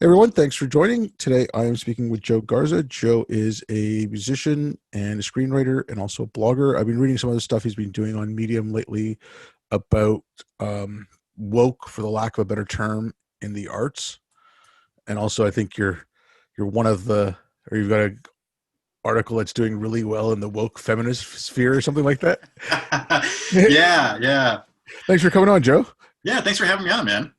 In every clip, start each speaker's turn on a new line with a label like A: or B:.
A: Everyone, thanks for joining. Today I am speaking with Joe Garza. Joe is a musician and a screenwriter and also a blogger. I've been reading some of the stuff he's been doing on Medium lately about woke, for the lack of a better term, in the arts. And also I think you're one of the, or you've got an article that's doing really well in the woke feminist sphere or something like that.
B: Yeah.
A: Thanks for coming on, Joe.
B: Yeah, thanks for having me on, man.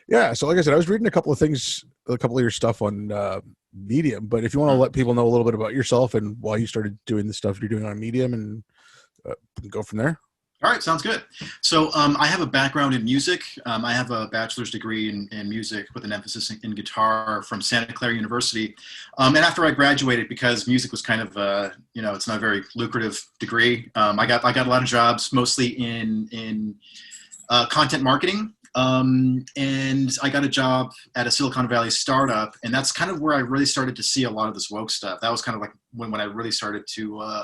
A: Yeah, so like I said, I was reading a couple of things, a couple of your stuff on Medium. But if you want to let people know a little bit about yourself and why you started doing the stuff you're doing on Medium, and we can go from there.
B: All right, sounds good. So I have a background in music. I have a bachelor's degree in music with an emphasis in guitar from Santa Clara University. And after I graduated, because music was kind of, it's not a very lucrative degree, I got a lot of jobs, mostly in content marketing. And I got a job at a Silicon Valley startup, and that's kind of where I really started to see a lot of this woke stuff. That was kind of like when I really started to,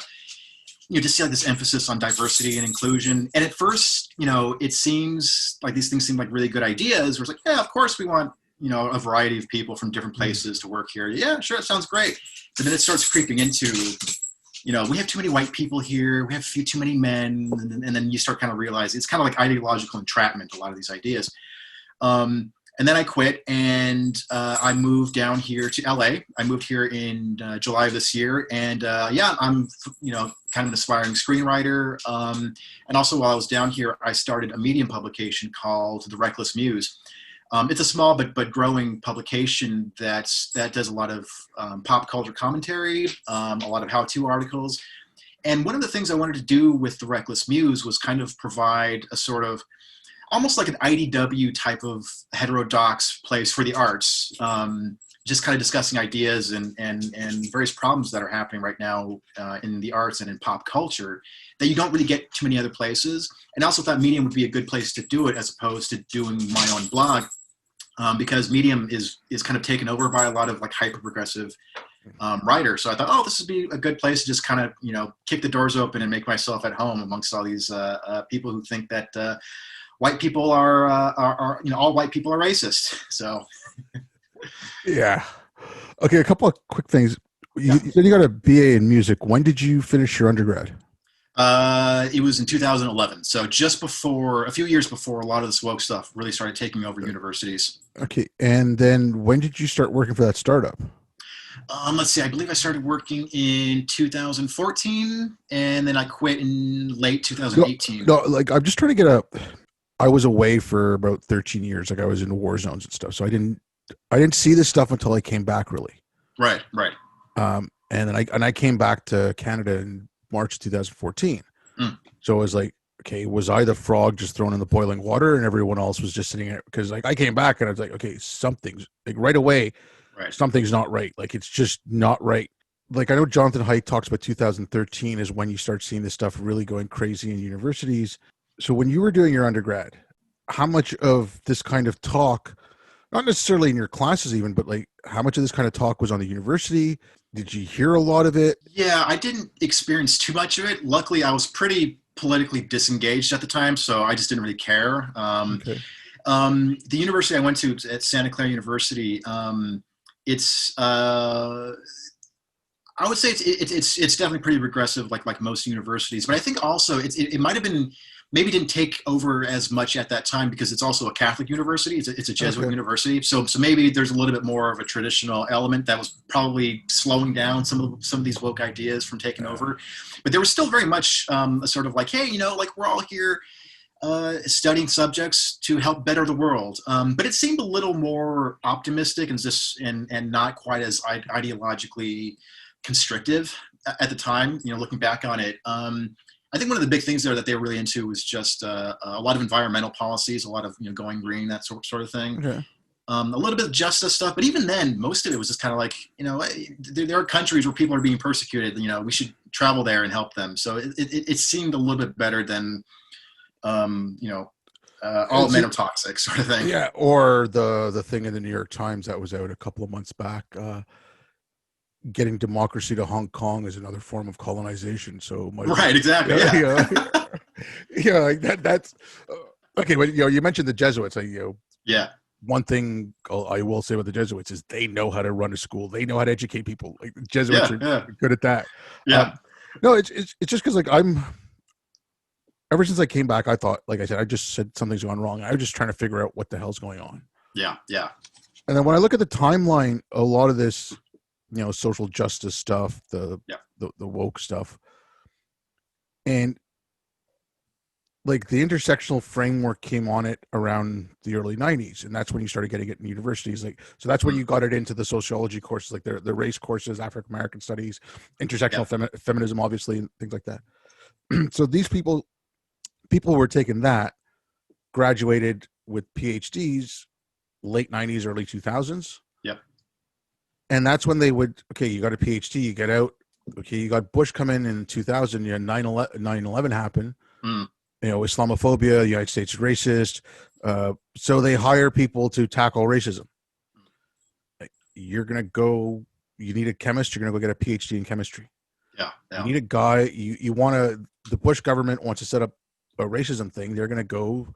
B: just see like this emphasis on diversity and inclusion. And at first, it seems like these things seem like really good ideas. Where it's like, yeah, of course we want, a variety of people from different places to work here. Yeah, sure, it sounds great. But then it starts creeping into, we have too many white people here. We have too many men. And then you start kind of realizing it's kind of like ideological entrapment, a lot of these ideas. And then I quit and I moved down here to LA. I moved here in July of this year. And I'm, kind of an aspiring screenwriter. And also while I was down here, I started a Medium publication called The Reckless Muse. It's a small but growing publication that does a lot of pop culture commentary, a lot of how-to articles. And one of the things I wanted to do with The Reckless Muse was kind of provide a sort of almost like an IDW type of heterodox place for the arts, just kind of discussing ideas and various problems that are happening right now in the arts and in pop culture that you don't really get too many other places. And also thought Medium would be a good place to do it as opposed to doing my own blog, because Medium is kind of taken over by a lot of like hyper-progressive writers. So I thought, this would be a good place to just kind of, kick the doors open and make myself at home amongst all these people who think that white people are all white people are racist. So,
A: Yeah. Okay, a couple of quick things. You said you got a BA in music. When did you finish your undergrad?
B: It was in 2011. So just a few years before a lot of this woke stuff really started taking over universities.
A: Okay, and then when did you start working for that startup?
B: Let's see. I believe I started working in 2014, and then I quit in late 2018.
A: No, like I'm just trying to get I was away for about 13 years. Like I was in war zones and stuff. So I didn't see this stuff until I came back, really.
B: Right.
A: And then I came back to Canada in March 2014. So it was like, okay, was I the frog just thrown in the boiling water and everyone else was just sitting there? Because like I came back and I was like, okay, something's like right away.
B: Right.
A: Something's not right. Like it's just not right. Like I know Jonathan Haidt talks about 2013 is when you start seeing this stuff really going crazy in universities. So when you were doing your undergrad, how much of this kind of talk, not necessarily in your classes even, but like how much of this kind of talk was on the university? Did you hear a lot of it?
B: Yeah, I didn't experience too much of it. Luckily, I was pretty politically disengaged at the time, so I just didn't really care.
A: Okay.
B: The university I went to at Santa Clara University, it's I would say it's definitely pretty regressive, like most universities. But I think also it might have been maybe didn't take over as much at that time because it's also a Catholic university. It's a Jesuit university, so maybe there's a little bit more of a traditional element that was probably slowing down some of these woke ideas from taking over. But there was still very much a sort of like, hey, like we're all here studying subjects to help better the world. But it seemed a little more optimistic and not quite as ideologically constrictive at the time, looking back on it. I think one of the big things there that they were really into was just a lot of environmental policies, a lot of, going green, that sort of thing.
A: Okay.
B: A little bit of justice stuff, but even then, most of it was just kind of like, there are countries where people are being persecuted, we should travel there and help them. So it seemed a little bit better than, all men are toxic sort of thing.
A: Yeah, or the thing in the New York Times that was out a couple of months back, getting democracy to Hong Kong is another form of colonization. So
B: right, exactly.
A: Yeah, like that's okay. But you mentioned the Jesuits.
B: Yeah.
A: one thing I will say about the Jesuits is they know how to run a school. They know how to educate people. Like the Jesuits
B: Yeah,
A: are
B: yeah,
A: good at that.
B: yeah,
A: No, it's just because like I'm ever since I came back, I thought, like I said, I just said something's gone wrong. I was just trying to figure out what the hell's going on.
B: yeah, yeah.
A: And then when I look at the timeline, a lot of this, social justice stuff,
B: Yeah.
A: the woke stuff, and like the intersectional framework came on it around the early 90s, and that's when you started getting it in universities. Like, so that's when
B: Mm,
A: you got it into the sociology courses, like the race courses, African American studies,
B: yeah.
A: intersectional feminism, obviously, and things like that. So these people were taking that, graduated with PhDs, late 90s, early 2000s.
B: Yep.
A: And that's when they would, okay, you got a PhD, you get out. Okay, you got Bush come in 2000, you had 9/11 happen.
B: Mm,
A: Islamophobia, the United States is racist. So they hire people to tackle racism. Like, you're going to go, you need a chemist, you're going to go get a PhD in chemistry.
B: yeah.
A: You
B: Yeah.
A: need a guy, you want to, the Bush government wants to set up a racism thing. They're going to go,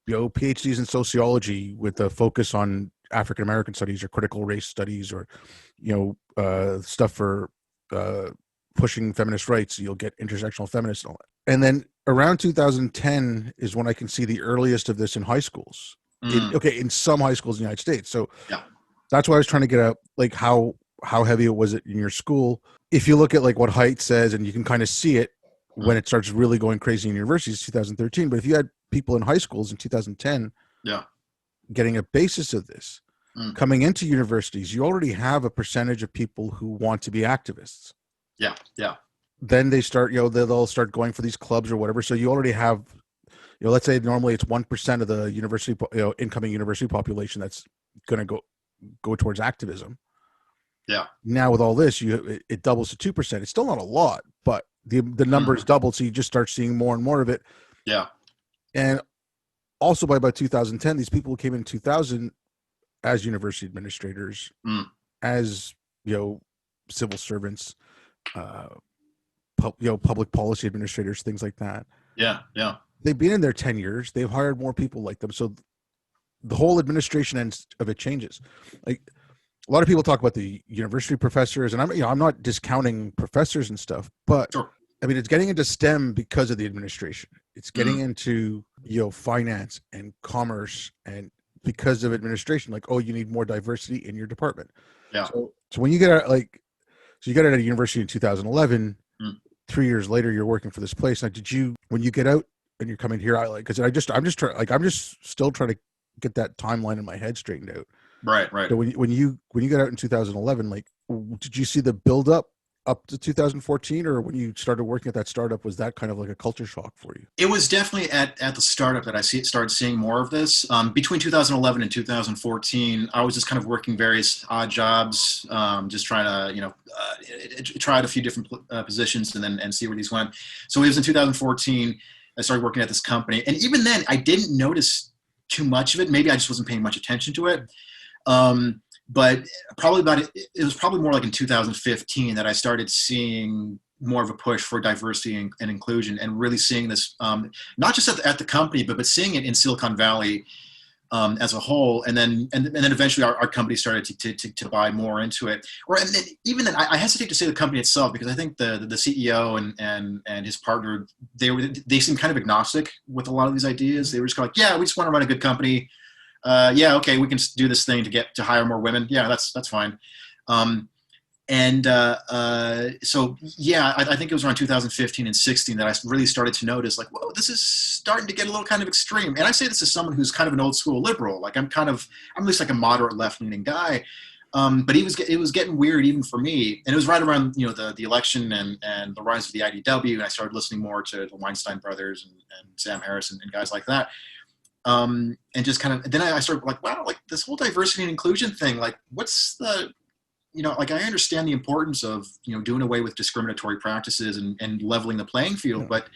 A: PhDs in sociology with a focus on African American studies or critical race studies or, stuff for pushing feminist rights. You'll get intersectional feminists and all that. And then around 2010 is when I can see the earliest of this in high schools.
B: Mm,
A: In some high schools in the United States. So
B: yeah.
A: that's why I was trying to get out, like how heavy it was in your school. If you look at like what Haidt says, and you can kind of see it
B: Mm,
A: when it starts really going crazy in universities, 2013. But if you had people in high schools in 2010
B: yeah.
A: getting a basis of this,
B: Mm,
A: coming into universities, you already have a percentage of people who want to be activists.
B: yeah. Yeah.
A: Then they start, they'll start going for these clubs or whatever. So you already have, let's say normally it's 1% of the university, incoming university population that's going to go towards activism.
B: Yeah.
A: Now with all this, it doubles to 2%. It's still not a lot, but the
B: Mm,
A: numbers doubled, so you just start seeing more and more of it.
B: yeah.
A: And also by about 2010, these people who came in 2000 as university administrators,
B: Mm,
A: as civil servants, uh, public policy administrators, things like that.
B: yeah. Yeah.
A: They've been in there 10 years. They've hired more people like them, so the whole administration end of it changes. Like a lot of people talk about the university professors, and I'm not discounting professors and stuff, but
B: Sure.
A: I mean it's getting into STEM because of the administration. It's getting
B: Mm,
A: into finance and commerce, and because of administration, like, oh, you need more diversity in your department.
B: yeah.
A: So when you get out, so you got out of university in 2011.
B: Mm,
A: 3 years later, you're working for this place. Now, when you get out and you're coming here, because I'm just still trying to get that timeline in my head straightened out.
B: right. Right.
A: So when you got out in 2011, like, did you see the build up to 2014, or when you started working at that startup, was that kind of like a culture shock for you?
B: It was definitely at the startup that started seeing more of this. Between 2011 and 2014, I was just kind of working various odd jobs, just trying to, tried a few different positions and see where these went. So it was in 2014, I started working at this company. And even then, I didn't notice too much of it. Maybe I just wasn't paying much attention to it. But probably it was probably more like in 2015 that I started seeing more of a push for diversity and inclusion, and really seeing this not just at the company, but seeing it in Silicon Valley as a whole. And then eventually our company started to buy more into it. And then, even then, I hesitate to say the company itself, because I think the CEO and his partner, they seem kind of agnostic with a lot of these ideas. They were just kind of like, yeah, we just want to run a good company. Yeah, okay, we can do this thing to hire more women. Yeah, that's fine. So yeah, I think it was around 2015 and 16 that I really started to notice, like, whoa, this is starting to get a little kind of extreme. And I say this as someone who's kind of an old school liberal. Like, I'm at least like a moderate left leaning guy. But it was getting weird even for me. And it was right around the election and the rise of the IDW, and I started listening more to the Weinstein brothers and Sam Harris and guys like that. And just kind of, then I started like, wow, like this whole diversity and inclusion thing, like, what's the, like, I understand the importance of, doing away with discriminatory practices and leveling the playing field, but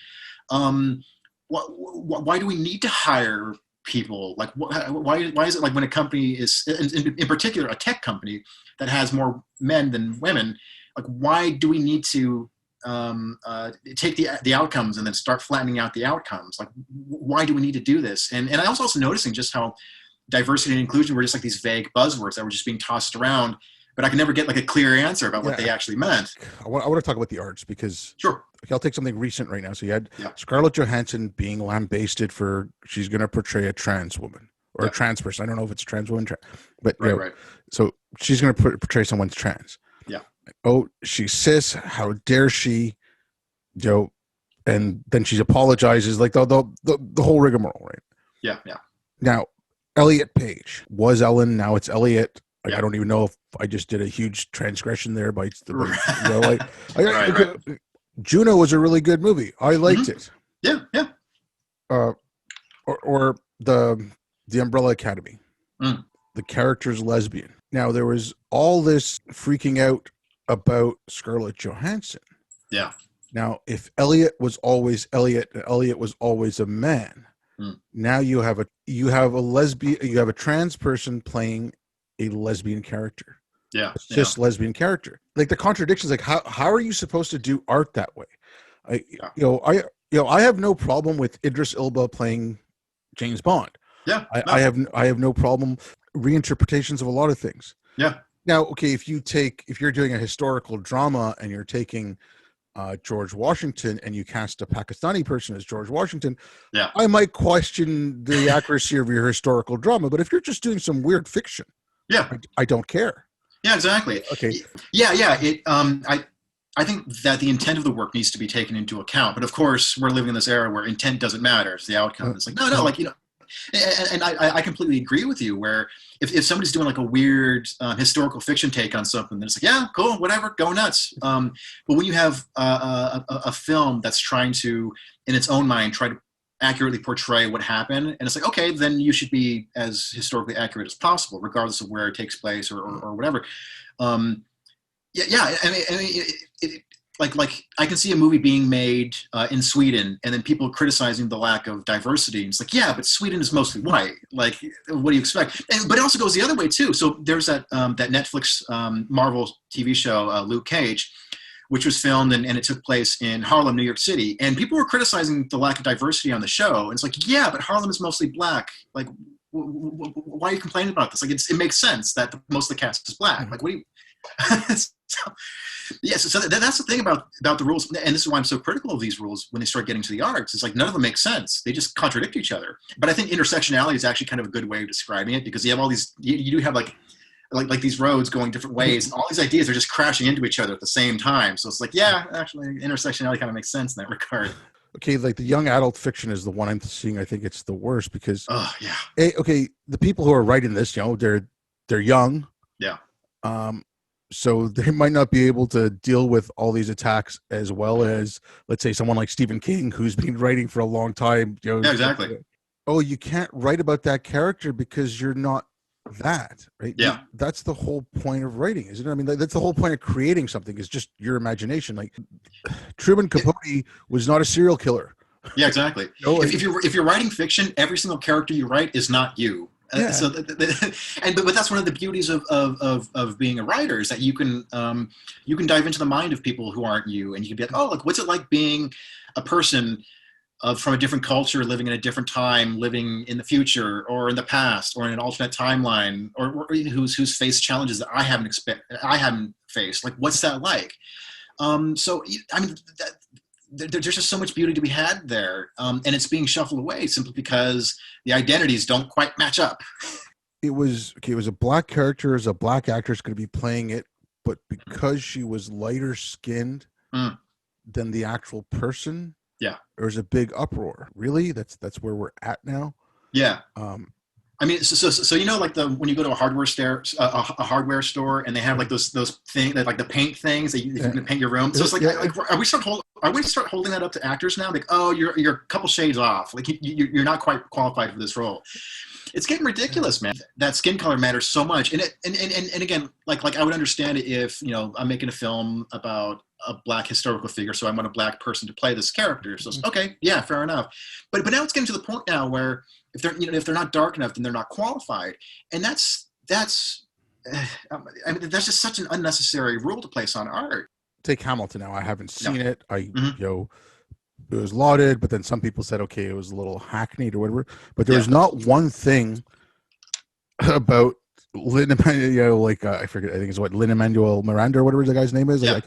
B: why do we need to hire people? Like, why is it like when a company is, in particular, a tech company that has more men than women, like, why do we need to take the outcomes and then start flattening out the outcomes? Like, why do we need to do this? And I was also noticing just how diversity and inclusion were just like these vague buzzwords that were just being tossed around, but I could never get like a clear answer about what
A: Yeah,
B: they actually meant.
A: I want to talk about the arts because
B: Sure.
A: okay, I'll take something recent right now. So you had
B: Yeah.
A: Scarlett Johansson being lambasted for she's going to portray a trans woman or a
B: Yeah.
A: trans person. I don't know if it's trans woman, but
B: Right. Right.
A: so she's going to portray someone trans.
B: Yeah.
A: Oh, she's cis. How dare she? And then she apologizes, like the whole rigmarole, right?
B: Yeah. Yeah.
A: Now, Elliot Page was Ellen. Now it's Elliot. Like,
B: Yeah.
A: I don't even know if I just did a huge transgression there by
B: Right.
A: Juno was a really good movie. I liked it.
B: Yeah. Yeah.
A: Or the Umbrella Academy.
B: Mm.
A: The character's lesbian. Now there was all this freaking out about Scarlett Johansson.
B: Yeah.
A: Now, if Elliot was always Elliot and Elliot was always a man, now you have a trans person playing a lesbian character.
B: Yeah.
A: Just lesbian character. Like the contradictions, like how are you supposed to do art that way? I have no problem with Idris Elba playing James Bond.
B: Yeah.
A: I have no problem reinterpretations of a lot of things.
B: Yeah.
A: Now, okay, if you're doing a historical drama and you're taking George Washington and you cast a Pakistani person as George Washington,
B: yeah,
A: I might question the accuracy of your historical drama. But if you're just doing some weird fiction,
B: yeah,
A: I don't care.
B: Yeah, exactly.
A: Okay.
B: Yeah. I think that the intent of the work needs to be taken into account. But of course, we're living in this era where intent doesn't matter. It's the outcome. It's like, no, like, and I completely agree with you where if somebody's doing like a weird historical fiction take on something, then it's like, yeah, cool, whatever, go nuts. But when you have a film that's trying to, in its own mind, try to accurately portray what happened, and it's like, okay, then you should be as historically accurate as possible, regardless of where it takes place or whatever. Yeah. I mean, like I can see a movie being made in Sweden and then people criticizing the lack of diversity. And it's like, yeah, but Sweden is mostly white. Like, what do you expect? But it also goes the other way too. So there's that Netflix Marvel TV show, Luke Cage, which was filmed and it took place in Harlem, New York City. And people were criticizing the lack of diversity on the show. And it's like, yeah, but Harlem is mostly black. Like, why are you complaining about this? Like, it makes sense that most of the cast is black. Like, what do you... so that's the thing about the rules, and this is why I'm so critical of these rules when they start getting to the arts. It's like none of them make sense; they just contradict each other. But I think intersectionality is actually kind of a good way of describing it, because you have all these, you do have like these roads going different ways, and all these ideas are just crashing into each other at the same time. So it's like, yeah, actually, intersectionality kind of makes sense in that regard.
A: Okay, like the young adult fiction is the one I'm seeing. I think it's the worst because,
B: yeah.
A: Okay, the people who are writing this, they're young.
B: Yeah.
A: So they might not be able to deal with all these attacks as well as, let's say, someone like Stephen King, who's been writing for a long time.
B: Yeah, exactly.
A: Oh, you can't write about that character because you're not that, right?
B: Yeah.
A: That's the whole point of writing, isn't it? I mean, that's the whole point of creating something, is just your imagination. Like Truman Capote was not a serial killer.
B: Yeah, exactly. If you're writing fiction, every single character you write is not you.
A: Yeah.
B: But that's one of the beauties of being a writer, is that you can dive into the mind of people who aren't you, and you can be like, oh, look, what's it like being a person from a different culture, living in a different time, living in the future or in the past or in an alternate timeline, or who's faced challenges that I haven't faced. Like, what's that like? So I mean, there's just so much beauty to be had there, and it's being shuffled away simply because the identities don't quite match up.
A: It was a black character, as a black actress going to be playing it, but because she was lighter skinned than the actual person, there was a big uproar. Really, that's where we're at now.
B: Yeah. I mean, so like when you go to a hardware store, and they have like those things, like the paint things that you can paint your room. So it's like, are we start holding that up to actors now? Like, oh, you're a couple shades off. Like you're not quite qualified for this role. It's getting ridiculous, man. That skin color matters so much. And again, like I would understand it if, I'm making a film about a black historical figure, so I want a black person to play this character. So okay, yeah, fair enough. But now it's getting to the point now where if they're not dark enough, then they're not qualified. And that's just such an unnecessary rule to place on art.
A: Take Hamilton now. I haven't seen it. It was lauded, but then some people said, okay, it was a little hackneyed or whatever. But there was not one thing about Lin, like I forget, I think it's what Lin Manuel Miranda or whatever the guy's name is.
B: Yeah.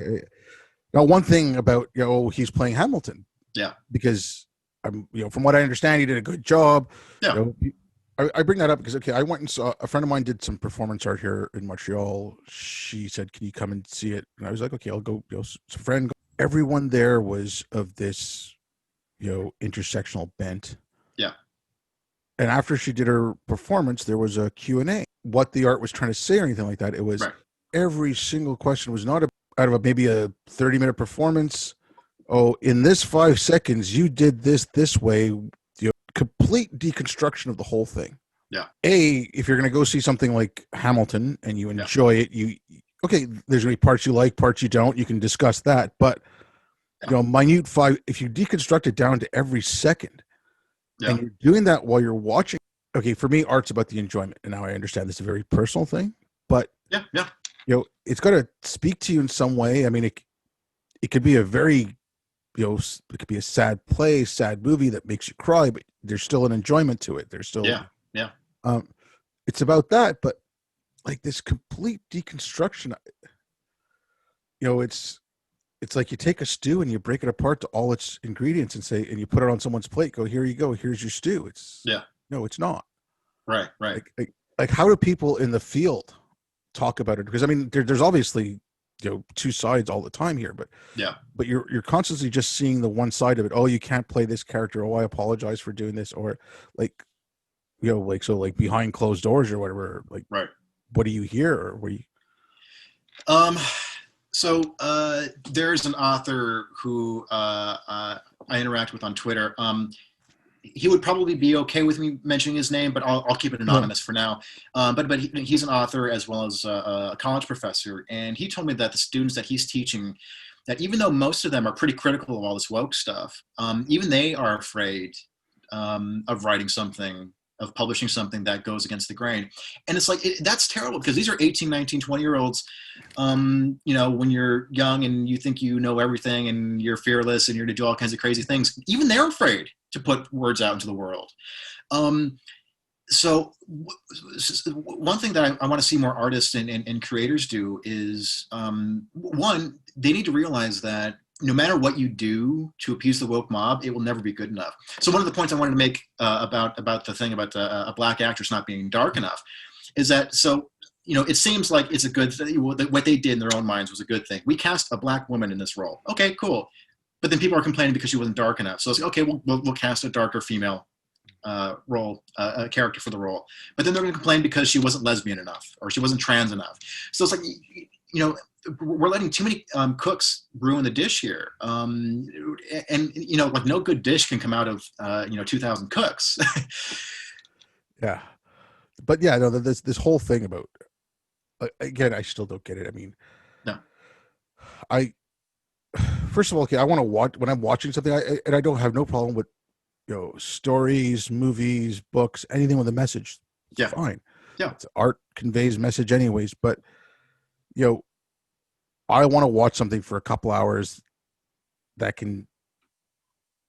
A: Now, one thing about he's playing Hamilton
B: Yeah.
A: because I'm from what I understand, he did a good job.
B: Yeah.
A: You know, I bring that up because I went and saw a friend of mine did some performance art here in Montreal. She said, "Can you come and see it?" And I was like, "Okay, I'll go." Some friend, everyone there was of this intersectional bent.
B: Yeah.
A: And after she did her performance, there was a Q&A. What the art was trying to say or anything like that. It was
B: Right.
A: every single question was not out of maybe a 30-minute performance. Oh, in this 5 seconds, you did this way. Complete deconstruction of the whole thing.
B: Yeah.
A: If you're going to go see something like Hamilton and you
B: Yeah.
A: enjoy it, okay, there's going to be parts you like, parts you don't. You can discuss that. But, minute five, if you deconstruct it down to every second,
B: Yeah.
A: and you're doing that while you're watching. Okay, for me, art's about the enjoyment, and now I understand this is a very personal thing, but
B: Yeah. Yeah.
A: it's got to speak to you in some way. I mean, it could be a very, it could be a sad play, sad movie that makes you cry, but there's still an enjoyment to it. There's still,
B: Yeah. Yeah.
A: It's about that, but like this complete deconstruction, it's like you take a stew and you break it apart to all its ingredients and you put it on someone's plate. Go, here you go. Here's your stew.
B: Yeah.
A: No, it's not.
B: Right. Right.
A: Like how do people in the field talk about it? Because I mean, there's obviously two sides all the time here, but
B: Yeah.
A: but you're constantly just seeing the one side of it. Oh, you can't play this character. Oh, I apologize for doing this, or like like behind closed doors or whatever. Like,
B: Right.
A: what do you hear, or where you?
B: Um. So there's an author who I interact with on Twitter. He would probably be okay with me mentioning his name, but I'll keep it anonymous for now. But he's an author as well as a college professor, and he told me that the students that he's teaching, that even though most of them are pretty critical of all this woke stuff, even they are afraid of writing something, of publishing something that goes against the grain. And it's like, that's terrible because these are 18, 19, 20-year-olds. When you're young and you think you know everything and you're fearless and you're to do all kinds of crazy things, even they're afraid to put words out into the world. So one thing that I want to see more artists and creators do is, one, they need to realize that no matter what you do to appease the woke mob, it will never be good enough. So one of the points I wanted to make about the thing about a black actress not being dark enough is that, so, it seems like it's a good thing. What they did in their own minds was a good thing. We cast a black woman in this role. Okay, cool. But then people are complaining because she wasn't dark enough. So it's like, okay, we'll cast a darker female role, a character for the role. But then they're going to complain because she wasn't lesbian enough or she wasn't trans enough. So it's like, we're letting too many cooks ruin the dish here. And like no good dish can come out of 2,000 cooks.
A: Yeah, but yeah, no, this whole thing about, again, I still don't get it. I mean,
B: No.
A: I first of all, okay, I want to watch when I'm watching something, and I don't have no problem with stories, movies, books, anything with a message. It's
B: Yeah.
A: fine.
B: Yeah.
A: Art conveys message anyways, but I want to watch something for a couple hours that can,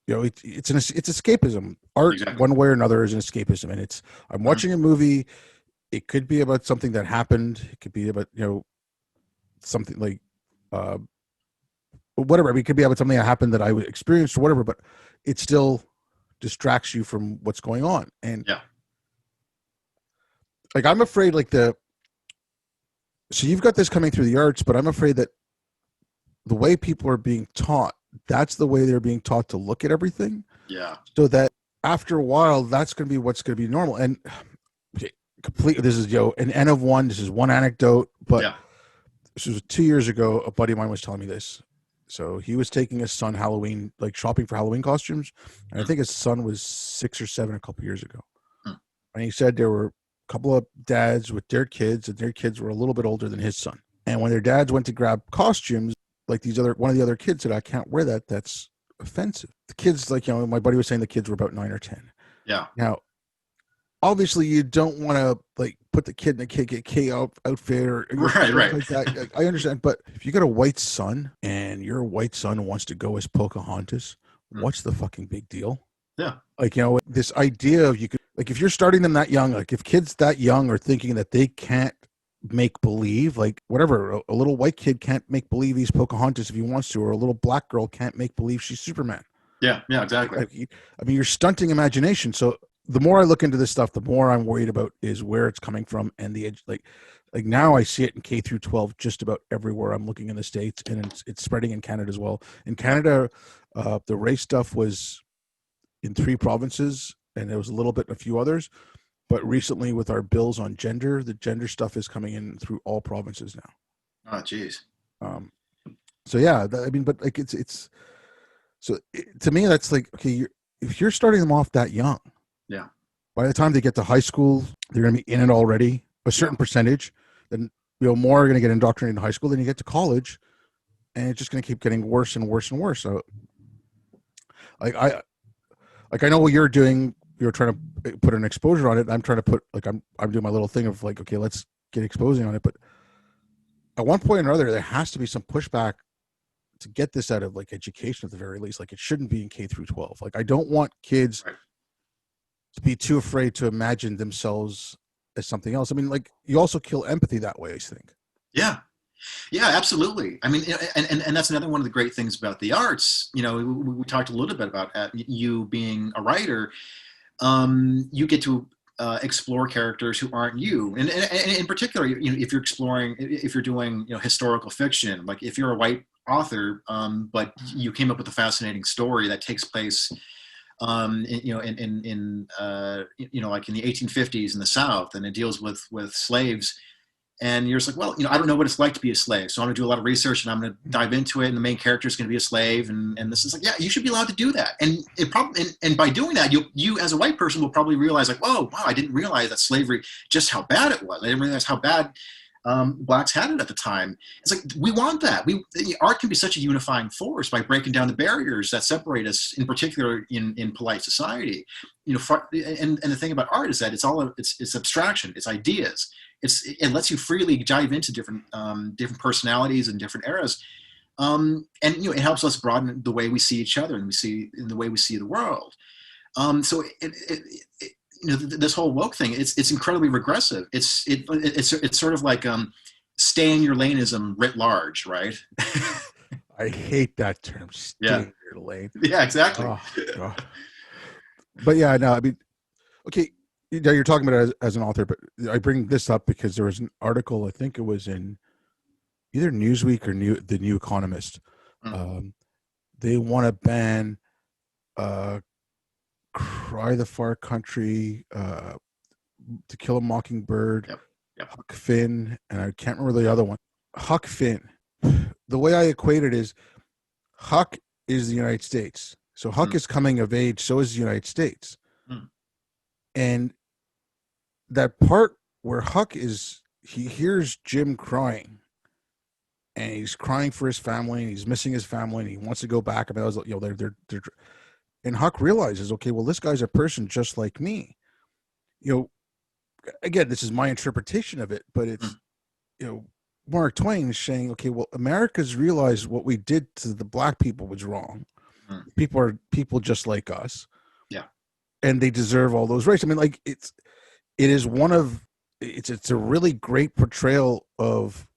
A: it's escapism. Art,
B: Exactly.
A: one way or another, is an escapism, and I'm watching a movie. It could be about something that happened. It could be about something like whatever. I mean, it could be about something that happened that I experienced or whatever, but it still distracts you from what's going on. And
B: Yeah.
A: like, I'm afraid so you've got this coming through the arts, but I'm afraid that the way people are being taught, that's the way they're being taught to look at everything.
B: Yeah.
A: So that after a while, that's going to be what's going to be normal. And okay, completely, this is an N of one. This is one anecdote, but
B: Yeah.
A: this was 2 years ago. A buddy of mine was telling me this. So he was taking his son Halloween, like shopping for Halloween costumes, and I think his son was 6 or 7 a couple years ago. And he said there were a couple of dads with their kids, and their kids were a little bit older than his son. And when their dads went to grab costumes, like one of the other kids said, "I can't wear that. That's offensive." The kids, like, my buddy was saying the kids were about 9 or 10.
B: Yeah.
A: Now, obviously, you don't want to like put the kid in a KKK outfit or
B: Right.
A: like that. I understand, but if you got a white son and your white son wants to go as Pocahontas, what's the fucking big deal?
B: Yeah.
A: Like, this idea of, you could, like, if you're starting them that young, like if kids that young are thinking that they can't make believe, like whatever, a little white kid can't make believe he's Pocahontas if he wants to, or a little black girl can't make believe she's Superman.
B: Yeah. Yeah.
A: Like,
B: Exactly.
A: I mean, you're stunting imagination. So the more I look into this stuff, the more I'm worried about is where it's coming from, and like now I see it in K through 12 just about everywhere I'm looking in the States, and it's spreading in Canada as well. In
B: Yeah.
A: Canada, the race stuff was in 3 provinces, and there was a little bit in a few others. But recently, with our bills on gender, the gender stuff is coming in through all provinces
B: Oh, geez.
A: now. So yeah, I mean, but like it's so to me that's like, okay, if you're starting them off that young,
B: Yeah.
A: by the time they get to high school, they're going to be in it already, a
B: Yeah.
A: certain percentage. Then more are going to get indoctrinated in high school. Then you get to college, and it's just going to keep getting worse and worse and worse. So like I know what you're doing. You're trying to put an exposure on it. I'm trying to put, like, I'm doing my little thing of like, okay, let's get exposing on it. But at one point or another, there has to be some pushback to get this out of, like, education at the very least. Like, it shouldn't be in K through 12. Like, I don't want kids
B: Right.
A: to be too afraid to imagine themselves as something else. I mean, like, you also kill empathy that way, I think.
B: Yeah. Yeah, absolutely. I mean, and that's another one of the great things about the arts. We talked a little bit about you being a writer. You get to explore characters who aren't you, and in particular, if you're exploring, if you're doing, historical fiction, like if you're a white author, but you came up with a fascinating story that takes place, like in the 1850s in the South, and it deals with slaves, and you're just like, well, I don't know what it's like to be a slave, so I'm going to do a lot of research and I'm going to dive into it, and the main character is going to be a slave, and this is like, yeah, you should be allowed to do that, and it probably, and by doing that, you as a white person will probably realize, like, whoa, wow, I didn't realize that slavery, just how bad it was. I didn't realize how bad blacks had it at the time. It's like, we want that. Art can be such a unifying force by breaking down the barriers that separate us, in particular in polite society. And the thing about art is that it's abstraction, it's ideas. It lets you freely dive into different personalities and different eras, and it helps us broaden the way we see each other, and the way we see the world. So this whole woke thing, it's incredibly regressive. It's sort of like stay in your laneism writ large, right?
A: I hate that term, stay
B: Yeah,
A: in your lane.
B: yeah, exactly.
A: Oh, God. But yeah, no, I mean, okay, you're talking about it as an author, but I bring this up because there was an article, I think it was in either Newsweek or the New Economist.
B: Mm.
A: Um, they want to ban uh, Cry the Far Country, To Kill a Mockingbird,
B: Yep, yep.
A: Huck Finn, and I can't remember the other one. Huck Finn. The way I equate it is, Huck is the United States. So Huck
B: Mm.
A: is coming of age, so is the United States.
B: Mm.
A: And that part where Huck he hears Jim crying, and he's crying for his family, and he's missing his family, and he wants to go back. I mean, I was, they're, and Huck realizes, okay, well, this guy's a person just like me. Again, this is my interpretation of it, but it's,
B: Mm.
A: Mark Twain is saying, okay, well, America's realized what we did to the black people was wrong.
B: Mm.
A: People are people just like us,
B: Yeah,
A: and they deserve all those rights. I mean, like, it is one of it's a really great portrayal of,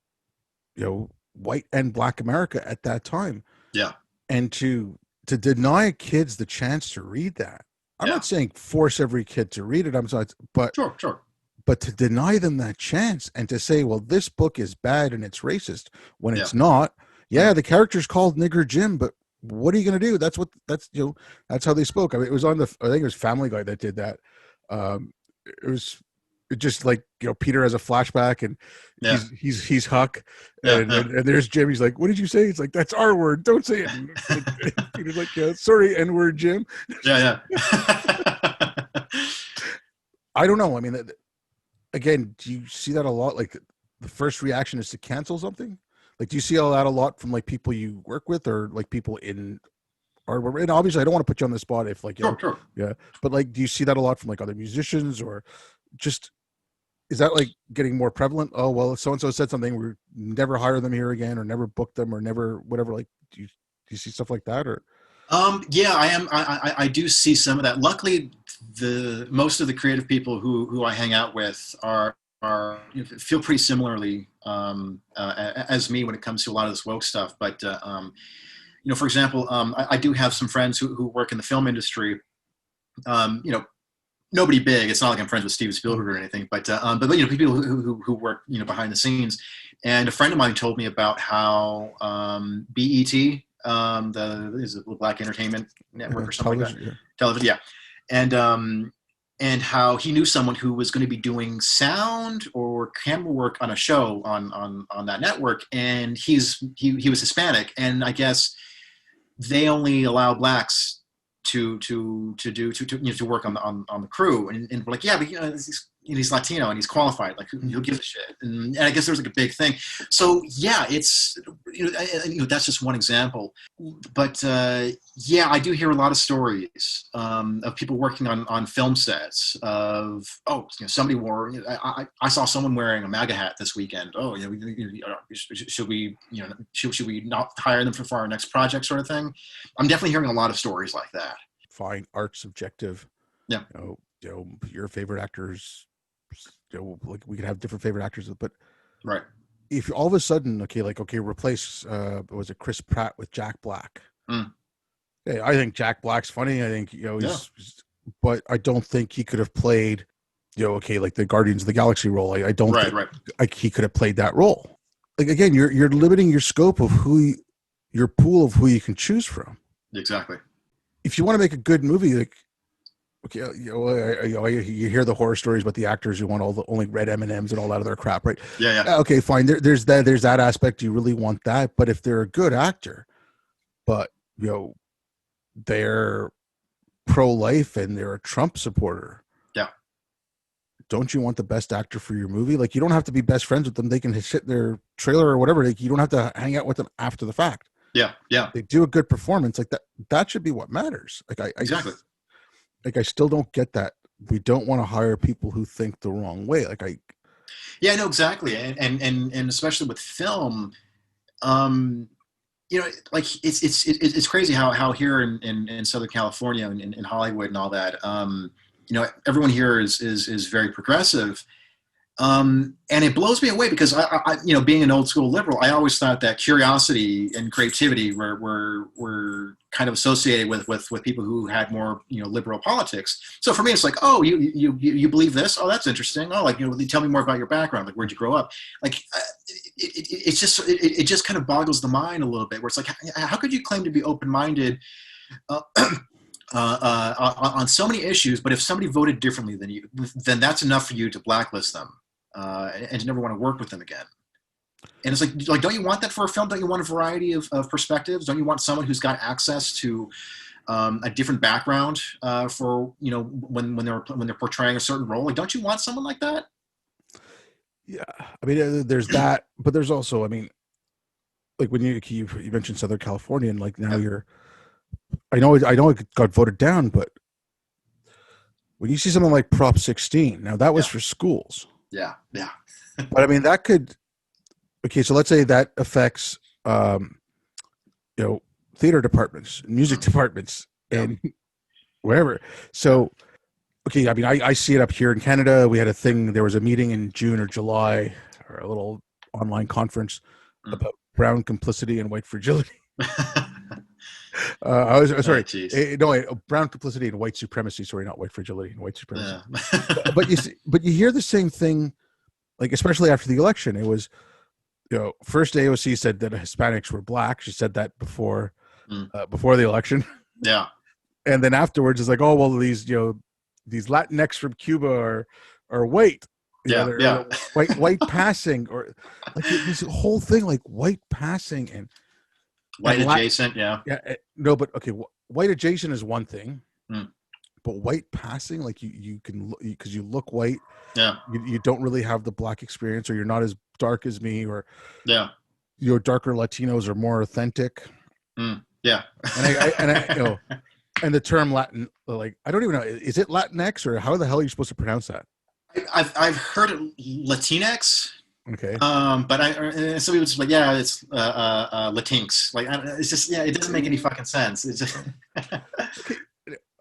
A: white and black America at that time.
B: yeah,
A: And to deny kids the chance to read that, I'm
B: yeah.
A: not saying force every kid to read it, I'm sorry,
B: Sure, sure.
A: but to deny them that chance and to say, well, this book is bad and it's racist when
B: Yeah.
A: it's not.
B: Mm.
A: Yeah, the character's called Nigger Jim, but what are you going to do? That's how they spoke. I mean, it was I think it was Family Guy that did that. It was just like, Peter has a flashback, and
B: Yeah,
A: he's Huck,
B: yeah,
A: and,
B: yeah,
A: and there's Jim. He's like, what did you say? It's like, that's our word. Don't say it. And Peter's like, yeah, sorry, N-word, Jim.
B: yeah, yeah.
A: I don't know. I mean, again, do you see that a lot? Like, the first reaction is to cancel something. Like, do you see all that a lot from, like, people you work with, or like people in art? And obviously, I don't want to put you on the spot if, like,
B: Sure, sure.
A: yeah, but like, do you see that a lot from, like, other musicians, or just, is that, like, getting more prevalent? Oh, well, so and so said something, we never hire them here again, or never book them, or never whatever. Like, do you see stuff like that, or?
B: Yeah, I am. I do see some of that. Luckily, the most of the creative people who I hang out with are feel pretty similarly as me when it comes to a lot of this woke stuff. But for example, I do have some friends who work in the film industry. You know, nobody big. It's not like I'm friends with Steven
A: Mm.
B: Spielberg or anything, but people who work behind the scenes. And a friend of mine told me about how BET, the is it Black Entertainment Network or something like that,
A: Television, yeah.
B: television, yeah, and and how he knew someone who was going to be doing sound or camera work on a show on that network, and he was Hispanic, and I guess they only allow blacks to work on the crew, and we're like, yeah, but he's Latino and he's qualified, like
A: Mm.
B: who gives a shit? And I guess there was like a big thing. So yeah, it's that's just one example, but yeah, I do hear a lot of stories of people working on film sets of, oh, somebody wore, I saw someone wearing a MAGA hat this weekend. Oh, should we should we not hire them for our next project, sort of thing. I'm definitely hearing a lot of stories like that.
A: Fine, art's subjective.
B: Yeah.
A: Your favorite actors, like we could have different favorite actors, but
B: Right.
A: if all of a sudden, replace was it Chris Pratt with Jack Black?
B: Mm.
A: Yeah, I think Jack Black's funny. I think
B: Yeah.
A: but I don't think he could have played, like the Guardians of the Galaxy role. I don't
B: Right.
A: think
B: Right.
A: he could have played that role. Like again, you're limiting your scope of your pool of who you can choose from.
B: Exactly.
A: If you want to make a good movie, like okay, you hear the horror stories about the actors who want only red M&Ms and all that other crap, right?
B: Yeah. Yeah.
A: Okay, fine. There's that aspect. You really want that, but if they're a good actor, but they're pro-life and they're a Trump supporter,
B: Yeah.
A: don't you want the best actor for your movie? Like, you don't have to be best friends with them. They can hit their trailer or whatever. Like, you don't have to hang out with them after the fact.
B: Yeah. Yeah.
A: They do a good performance like that. That should be what matters.
B: Exactly.
A: I still don't get that. We don't want to hire people who think the wrong way.
B: Yeah. No. Exactly. And especially with film, um, like it's crazy how here in Southern California and in Hollywood and all that, everyone here is very progressive. And it blows me away because being an old school liberal, I always thought that curiosity and creativity were kind of associated with people who had more, liberal politics. So for me, it's like, oh, you believe this? Oh, that's interesting. Oh, like, tell me more about your background. Like, where'd you grow up? Like, it just kind of boggles the mind a little bit. Where it's like, how could you claim to be open minded? Uh, on so many issues, but if somebody voted differently than you, then that's enough for you to blacklist them and to never want to work with them again. And it's like, don't you want that for a film? Don't you want a variety of perspectives? Don't you want someone who's got access to a different background for when they're portraying a certain role? Like, don't you want someone like that?
A: yeah, I mean, there's that, but there's also, I mean, like when you mentioned Southern California, and like now
B: Yeah.
A: I know it got voted down, but when you see something like Prop 16, now that was
B: Yeah.
A: for schools,
B: Yeah. Yeah.
A: but I mean that could, okay, so let's say that affects, um, theater departments, music departments,
B: Yeah.
A: and wherever. So, okay, I mean, I see it up here in Canada. We had a thing. There was a meeting in June or July, or a little online conference
B: Mm.
A: about brown complicity and white fragility. I was
B: Oh,
A: sorry.
B: jeez.
A: Brown complicity and white supremacy. Sorry, not white fragility and white supremacy.
B: Yeah.
A: But you hear the same thing, like especially after the election. It was, first AOC said that Hispanics were black. She said that before
B: Mm.
A: before the election,
B: Yeah.
A: and then afterwards it's like, oh well, these Latinx from Cuba are white.
B: Yeah.
A: They're
B: Yeah.
A: white passing, or like this whole thing, like white passing
B: White
A: and
B: adjacent. Yeah.
A: yeah, no, but okay, white adjacent is one thing,
B: Mm.
A: but white passing, like you can, because you look white,
B: Yeah.
A: you don't really have the black experience, or you're not as dark as me, or
B: Yeah.
A: your darker Latinos are more authentic.
B: Mm. Yeah.
A: And and the term Latin, like I don't even know, is it Latinx or how the hell are you supposed to pronounce that?
B: I've heard it Latinx.
A: Okay.
B: But some people just like, yeah, it's Latinx. Like, it's just, yeah, it doesn't make any fucking sense. It's just,
A: Okay.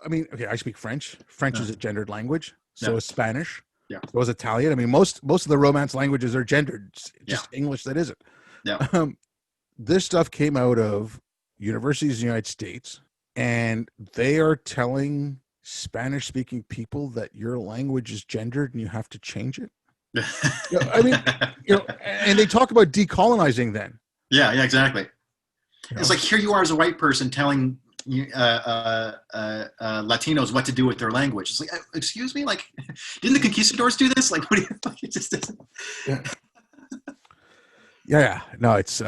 A: I mean, okay, I speak French. French
B: uh,
A: is a gendered language. So
B: yeah,
A: is Spanish.
B: yeah,
A: So is Italian. I mean, most of the Romance languages are gendered. It's
B: yeah,
A: just English that isn't.
B: yeah.
A: Um, this stuff came out of universities in the United States, and they are telling Spanish-speaking people that your language is gendered and you have to change it. I mean, and they talk about decolonizing. Then,
B: Yeah, yeah, exactly.
A: you
B: It's
A: know,
B: like, here you are as a white person telling Latinos what to do with their language. It's like, excuse me, like, didn't the conquistadors do this? Like, what do you? Like, it just doesn't.
A: yeah, yeah. No, it's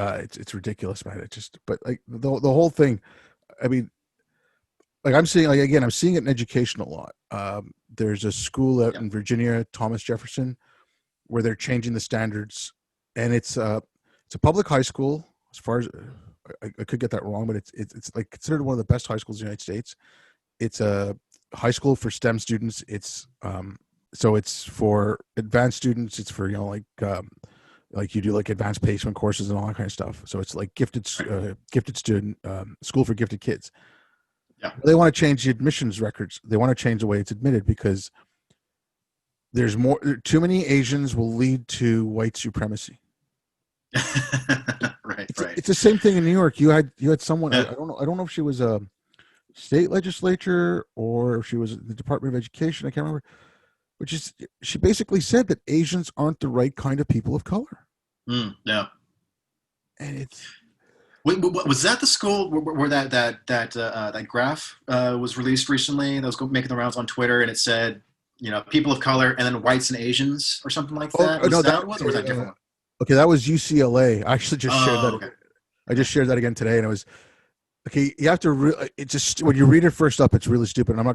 A: ridiculous, man. It just, but like the whole thing. I mean, like I'm seeing, like again, I'm seeing it in education a lot. There's a school out
B: Yeah,
A: in Virginia, Thomas Jefferson, where they're changing the standards, and it's a public high school. As far as I could get that wrong, but it's like considered one of the best high schools in the United States. It's a high school for STEM students. It's so it's for advanced students. It's for like you do like advanced placement courses and all that kind of stuff. So it's like
B: right.
A: gifted student school for gifted kids.
B: Yeah.
A: They want to change the admissions records. They want to change the way it's admitted because there's more. Too many Asians will lead to white supremacy.
B: Right,
A: It's
B: right.
A: it's the same thing in New York. You had someone.
B: Yeah.
A: I don't know if she was a state legislature or if she was the Department of Education. I can't remember. Which is she basically said that Asians aren't the right kind of people of color,
B: Yeah.
A: and it's
B: Wait, was that the school where that graph was released recently? That was making the rounds on Twitter, and it said, people of color, and then whites and Asians, or something like
A: oh
B: that. Was
A: no,
B: that
A: that
B: what it was, or was that a different one?
A: okay. That was UCLA. I actually just shared
B: Oh,
A: that.
B: okay,
A: I
B: okay,
A: just shared that again today, and it was okay. You have to it just when you read it first up, it's really stupid. And I'm not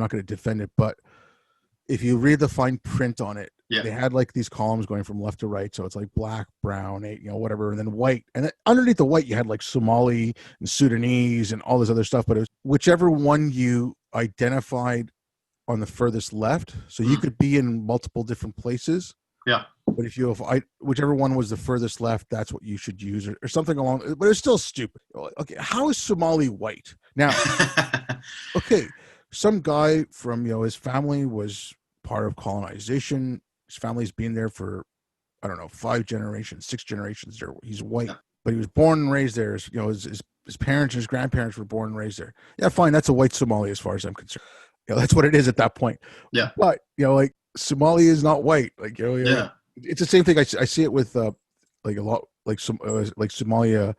A: going to defend it, but if you read the fine print on it,
B: yeah,
A: they had like these columns going from left to right. So it's like black, brown, whatever, and then white. And then underneath the white, you had like Somali and Sudanese and all this other stuff. But it was whichever one you identified on the furthest left. So you
B: mm,
A: could be in multiple different places.
B: yeah,
A: But if whichever one was the furthest left, that's what you should use, or something along. But it's still stupid. Okay, how is Somali white now? Okay, some guy from his family was part of colonization. His family's been there for I don't know 5 generations, 6 generations. There, he's white,
B: yeah,
A: but he was born and raised there. His parents and his grandparents were born and raised there. Yeah, fine, that's a white Somali as far as I'm concerned. That's what it is at that point.
B: yeah,
A: But like Somali is not white. Like like
B: yeah.
A: it's the same thing. I see it with like a lot like some like Somalia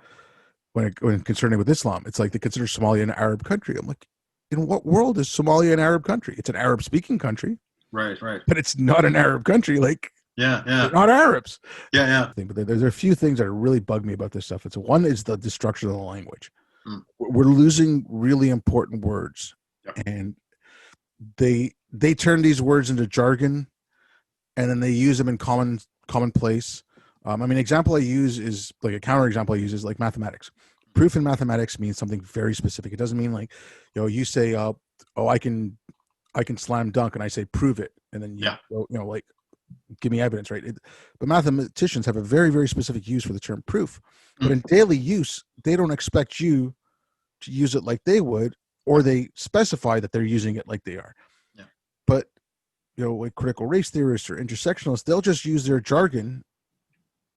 A: when concerning with Islam. It's like they consider Somalia an Arab country. I'm like, in what world is Somalia an Arab country? It's an Arab speaking country,
B: Right, right.
A: but it's not an Arab country. Like
B: Yeah,
A: they're
B: yeah,
A: not Arabs.
B: yeah, yeah.
A: But there's a few things that really bug me about this stuff. It's one is the destruction of the language.
B: Mm,
A: We're losing really important words,
B: yeah,
A: and they turn these words into jargon, and then they use them in commonplace. I mean, example I use is like a counter example I use is like mathematics. Proof in mathematics means something very specific. It doesn't mean like, you say, oh, I can slam dunk, and I say prove it, and then
B: yeah,
A: like give me evidence, right? But mathematicians have a very very specific use for the term proof. But
B: mm,
A: in daily use, they don't expect you to use it like they would, or they specify that they're using it like they are.
B: yeah,
A: But like critical race theorists or intersectionalists, they'll just use their jargon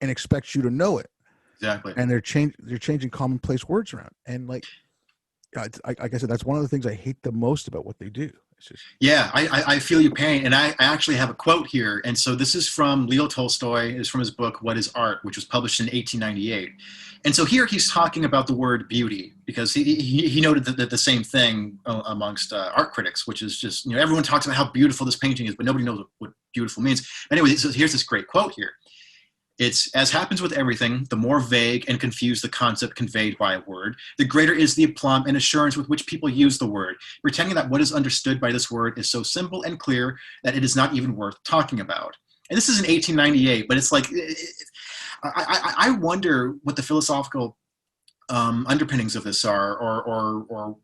A: and expect you to know it,
B: exactly.
A: and they're changing commonplace words around, and like I said, that's one of the things I hate the most about what they do. It's just
B: Yeah, I feel your pain, and I actually have a quote here. And so this is from Leo Tolstoy. It's from his book "What Is Art," which was published in 1898. And so here he's talking about the word beauty because he noted the same thing amongst art critics, which is just everyone talks about how beautiful this painting is, but nobody knows what beautiful means. Anyway, so here's this great quote here. It's, as happens with everything, the more vague and confused the concept conveyed by a word, the greater is the aplomb and assurance with which people use the word, pretending that what is understood by this word is so simple and clear that it is not even worth talking about. And this is in 1898, but it's like, I wonder what the philosophical underpinnings of this are, or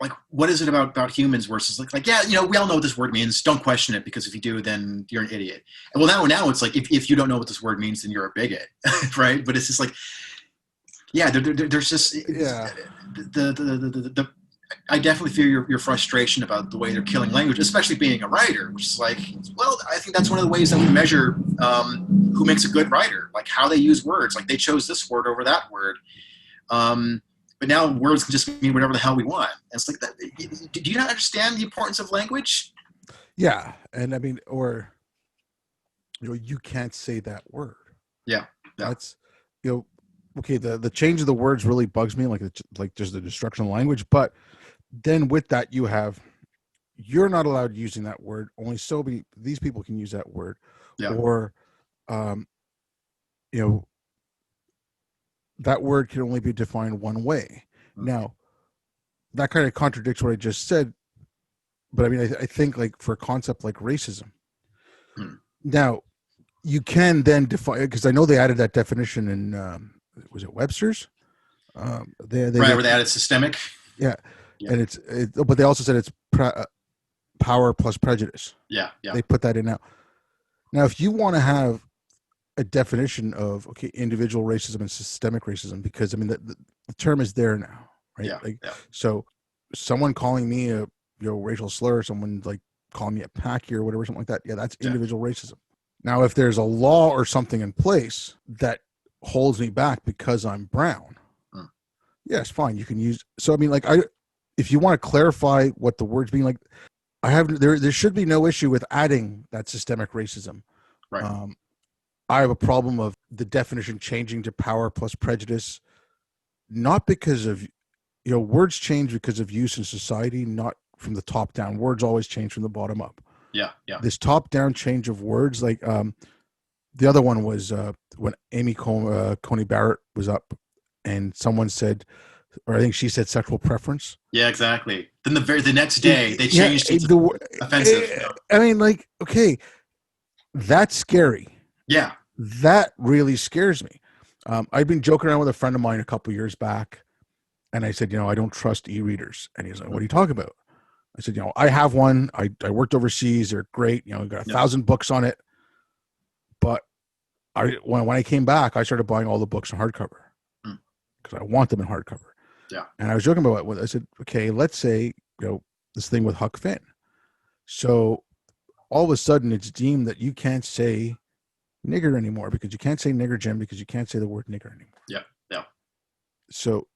B: like what is it about humans versus like yeah, we all know what this word means. Don't question it, because if you do, then you're an idiot. And well, now it's like if you don't know what this word means, then you're a bigot, right? But it's just like yeah, there's just
A: Yeah.
B: the I definitely feel your frustration about the way they're killing language, especially being a writer, which is like, well, I think that's one of the ways that we measure who makes a good writer, like how they use words. Like they chose this word over that word. But now words can just mean whatever the hell we want. And it's like, that, do you not understand the importance of language?
A: Yeah. And I mean, or, you can't say that word.
B: Yeah. Yeah.
A: That's, okay. The change of the words really bugs me. Like there's the destruction of language, but then with that, you're not allowed using that word. Only these people can use that word,
B: Yeah.
A: or, um, you know, that word can only be defined one way.
B: Mm.
A: Now, that kind of contradicts what I just said, but I mean, I think like for a concept like racism,
B: Mm.
A: now you can then define, because I know they added that definition in was it Webster's?
B: Right, where they added systemic.
A: Yeah,
B: Yeah.
A: and but they also said it's power plus prejudice.
B: Yeah. Yeah.
A: They put that in now. Now, if you want to have a definition of individual racism and systemic racism, because I mean the term is there now, right?
B: Yeah.
A: Like,
B: yeah.
A: so someone calling me a racial slur, someone like calling me a packy or whatever, something like that, yeah, that's individual racism. Now, if there's a law or something in place that holds me back because I'm brown, yes, fine, you can use. So I mean, like, if you want to clarify what the words mean, like, there should be no issue with adding that systemic racism.
B: Right.
A: I have a problem of the definition changing to power plus prejudice, not because of, words change because of use in society, not from the top down. Words always change from the bottom up.
B: Yeah. Yeah.
A: This top down change of words, like the other one was when Amy Coney Barrett was up, and someone said, or I think she said, sexual preference.
B: Yeah, exactly. Then the next day they changed it to offensive.
A: I mean, like, okay, that's scary.
B: Yeah.
A: That really scares me. I've been joking around with a friend of mine a couple years back, and I said, I don't trust e-readers. And he's like, what are you talking about? I said, I have one. I worked overseas. They're great. I've got 1,000 books on it. But when I came back, I started buying all the books in hardcover because I want them in hardcover.
B: Yeah.
A: And I was joking about it. I said, okay, let's say, this thing with Huck Finn. So all of a sudden it's deemed that you can't say nigger anymore, because you can't say nigger Jim, because you can't say the word nigger anymore.
B: Yeah. Yeah.
A: So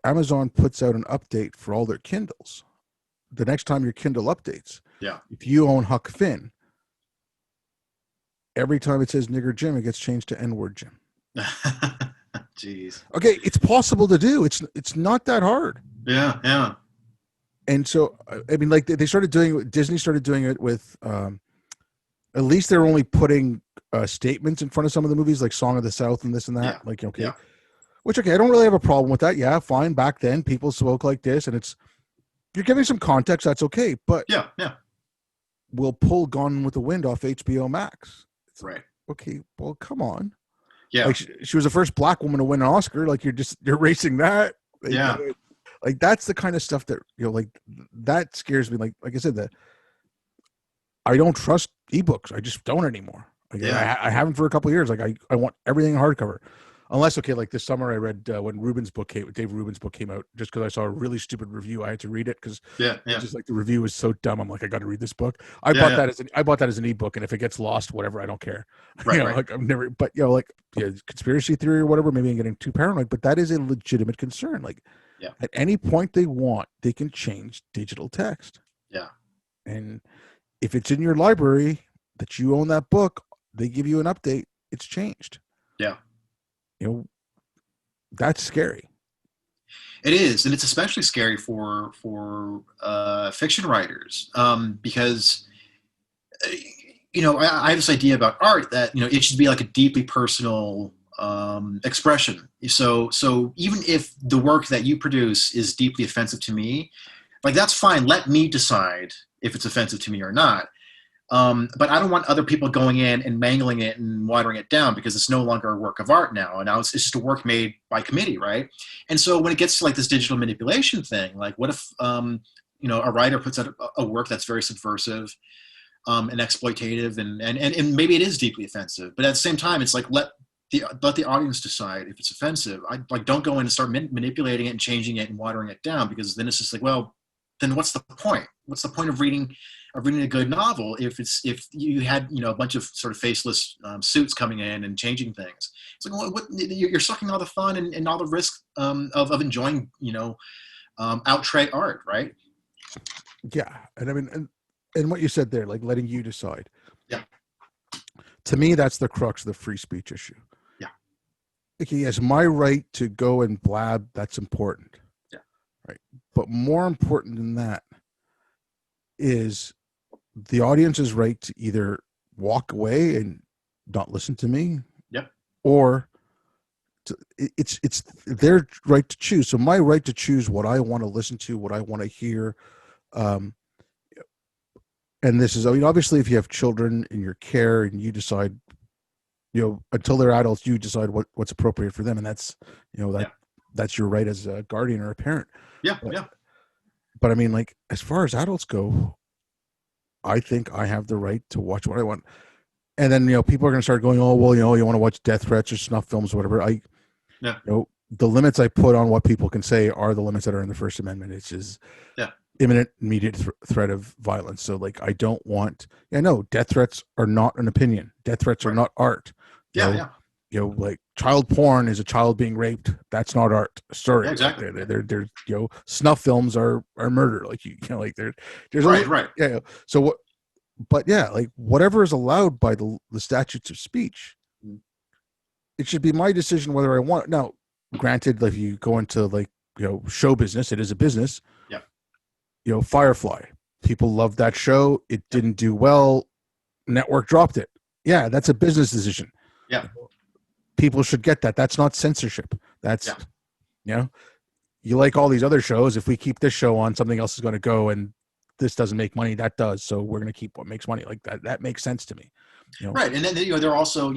A: Amazon puts out an update for all their Kindles. The next time your Kindle updates, if you own Huck Finn, every time it says nigger Jim, it gets changed to N-word Jim.
B: Jeez.
A: Okay, it's possible to do. It's not that hard.
B: Yeah, yeah.
A: And so, I mean, like, they started doing it. Disney started doing it with. At least they're only putting statements in front of some of the movies, like Song of the South and this and that.
B: Yeah.
A: Like, okay, which, okay, I don't really have a problem with that. Yeah, fine. Back then, people spoke like this, and you're giving some context. That's okay. But
B: yeah,
A: we'll pull Gone with the Wind off HBO Max.
B: Right.
A: Okay. Well, come on.
B: Yeah.
A: Like, she was the first Black woman to win an Oscar. Like, you're erasing that.
B: Yeah.
A: Like, that's the kind of stuff that, like, that scares me. Like I said, I don't trust ebooks. I just don't anymore. Like, I haven't for a couple of years. Like, I want everything in hardcover. Unless, okay, like this summer I read when Dave Rubin's book came out, just because I saw a really stupid review. I had to read it because just like the review was so dumb. I'm like, I got to read this book. I bought that as an ebook, and if it gets lost, whatever, I don't care.
B: Right,
A: Like I've never, but conspiracy theory or whatever. Maybe I'm getting too paranoid, but that is a legitimate concern. Like, at any point they want, they can change digital text.
B: Yeah,
A: and if it's in your library that you own that book, they give you an update, it's changed.
B: Yeah.
A: That's scary.
B: It is, and it's especially scary for fiction writers, because I have this idea about art that it should be like a deeply personal expression. So even if the work that you produce is deeply offensive to me, like, that's fine. Let me decide if it's offensive to me or not. But I don't want other people going in and mangling it and watering it down because it's no longer a work of art now. And now it's just a work made by committee, right? And so when it gets to like this digital manipulation thing, like what if a writer puts out a work that's very subversive and exploitative, and maybe it is deeply offensive, but at the same time, it's like let the audience decide if it's offensive. I like don't go in and start manipulating it and changing it and watering it down, because then it's just like, well, then what's the point? What's the point of reading a good novel if you had a bunch of sort of faceless suits coming in and changing things? It's like, well, you're sucking all the fun and all the risk of enjoying outright art, right?
A: Yeah, and I mean, and what you said there, like letting you decide.
B: Yeah.
A: To me, that's the crux of the free speech issue.
B: Yeah.
A: Okay, yes, my right to go and blab, that's important.
B: Yeah.
A: Right. But more important than that is the audience's right to either walk away and not listen to me.
B: Yep.
A: Or it's their right to choose. So my right to choose what I want to listen to, what I want to hear. And this is, I mean, obviously, if you have children in your care and you decide, until they're adults, you decide what's appropriate for them, and that's, that's your right as a guardian or a parent.
B: Yeah, yeah.
A: But I mean, like, as far as adults go, I think I have the right to watch what I want. And then, people are going to start going, oh, well, you want to watch death threats or snuff films or whatever. The limits I put on what people can say are the limits that are in the First Amendment. It's just imminent, immediate threat of violence. So, like, I don't want. No, death threats are not an opinion. Death threats are not art.
B: Yeah.
A: Like child porn is a child being raped. That's not art. Sorry.
B: Yeah, exactly.
A: They're snuff films are murder. Like like there's
B: right.
A: Yeah. So what? But yeah, like whatever is allowed by the statutes of speech, it should be my decision whether I want it. Now, granted, like you go into like show business, it is a business.
B: Yeah.
A: Firefly, people loved that show. It didn't do well. Network dropped it. Yeah, that's a business decision.
B: Yeah.
A: People should get that. That's not censorship. That's you like all these other shows. If we keep this show on, something else is going to go, and this doesn't make money. That does. So we're going to keep what makes money. Like that. That makes sense to me.
B: Right, and then there are also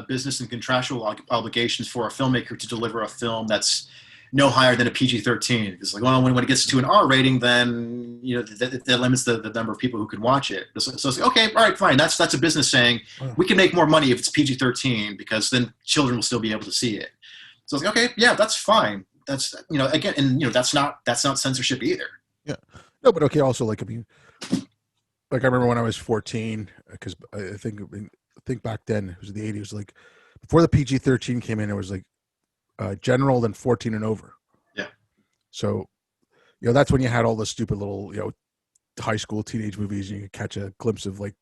B: business and contractual obligations for a filmmaker to deliver a film that's no higher than a PG-13. It's like, well, when it gets to an R rating, then that limits the number of people who can watch it. So it's like, okay, all right, fine. That's a business saying we can make more money if it's PG-13 because then children will still be able to see it. So it's like, okay, yeah, that's fine. That's again, and that's not censorship either.
A: Yeah, no, but okay. Also, like, I mean, like I remember when I was 14, because I think back then it was the 80s. Like before the PG-13 came in, it was like general, then 14 and over.
B: Yeah.
A: So, that's when you had all the stupid little, high school teenage movies, and you could catch a glimpse of like,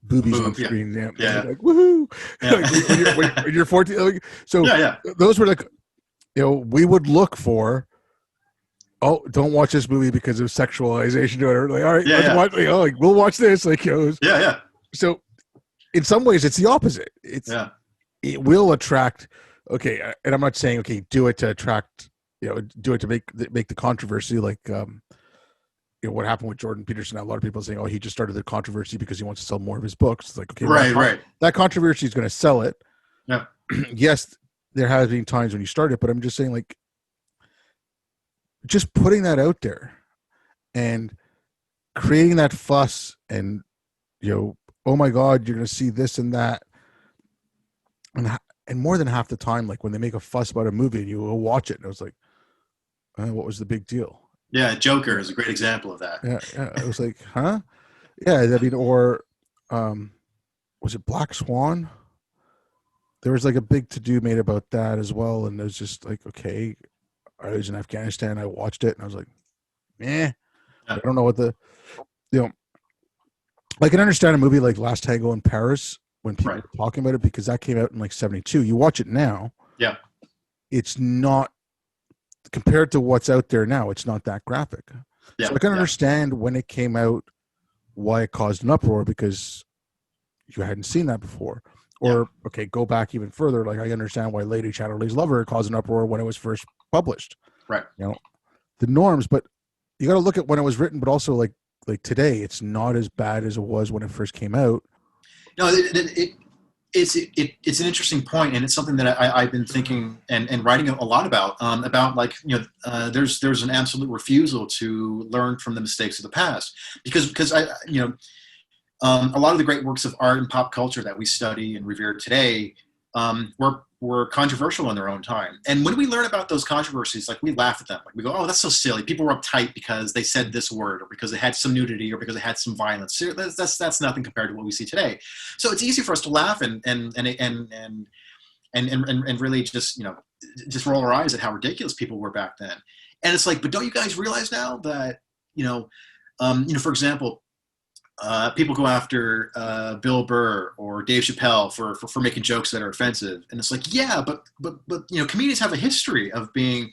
A: boobies on screen.
B: Yeah.
A: Like, woohoo!
B: Yeah.
A: when you're 14. Like, so
B: yeah.
A: those were like, we would look for. Oh, don't watch this movie because of sexualization. Or like, all right, let's watch. Like, we'll watch this. Like,
B: yeah.
A: So, in some ways, it's the opposite. It will attract. Okay, and I'm not saying do it to attract. Do it to make the controversy. Like, what happened with Jordan Peterson? A lot of people are saying, oh, he just started the controversy because he wants to sell more of his books. It's like, okay,
B: right.
A: That controversy is going to sell it.
B: Yeah.
A: Yes, there has been times when you started, but I'm just saying, like, just putting that out there and creating that fuss and, oh my God, you're going to see this and that. And more than half the time, like when they make a fuss about a movie and you will watch it and it was like, what was the big deal?
B: Yeah. Joker is a great example of that.
A: Yeah. It was like, huh? Yeah. I mean, or was it Black Swan? There was like a big to-do made about that as well. And it was just like, okay, I was in Afghanistan. I watched it and I was like, I don't know what I can understand a movie like Last Tango in Paris when people are talking about it because that came out in like 72. You watch it now.
B: Yeah.
A: It's not compared to what's out there now. It's not that graphic.
B: Yeah.
A: So I can understand when it came out, why it caused an uproar because you hadn't seen that before. Or, go back even further. Like I understand why Lady Chatterley's Lover caused an uproar when it was first published.
B: Right.
A: The norms, but you got to look at when it was written, but also like like today, it's not as bad as it was when it first came out.
B: No, it's an interesting point, and it's something that I've been thinking and writing a lot about like there's an absolute refusal to learn from the mistakes of the past because I a lot of the great works of art and pop culture that we study and revere today were controversial in their own time. And when we learn about those controversies, like we laugh at them. Like we go, "Oh, that's so silly. People were uptight because they said this word, or because they had some nudity, or because they had some violence." That's nothing compared to what we see today. So it's easy for us to laugh and really just just roll our eyes at how ridiculous people were back then. And it's like, but don't you guys realize now that for example, people go after Bill Burr or Dave Chappelle for making jokes that are offensive, and it's like, yeah, but comedians have a history of being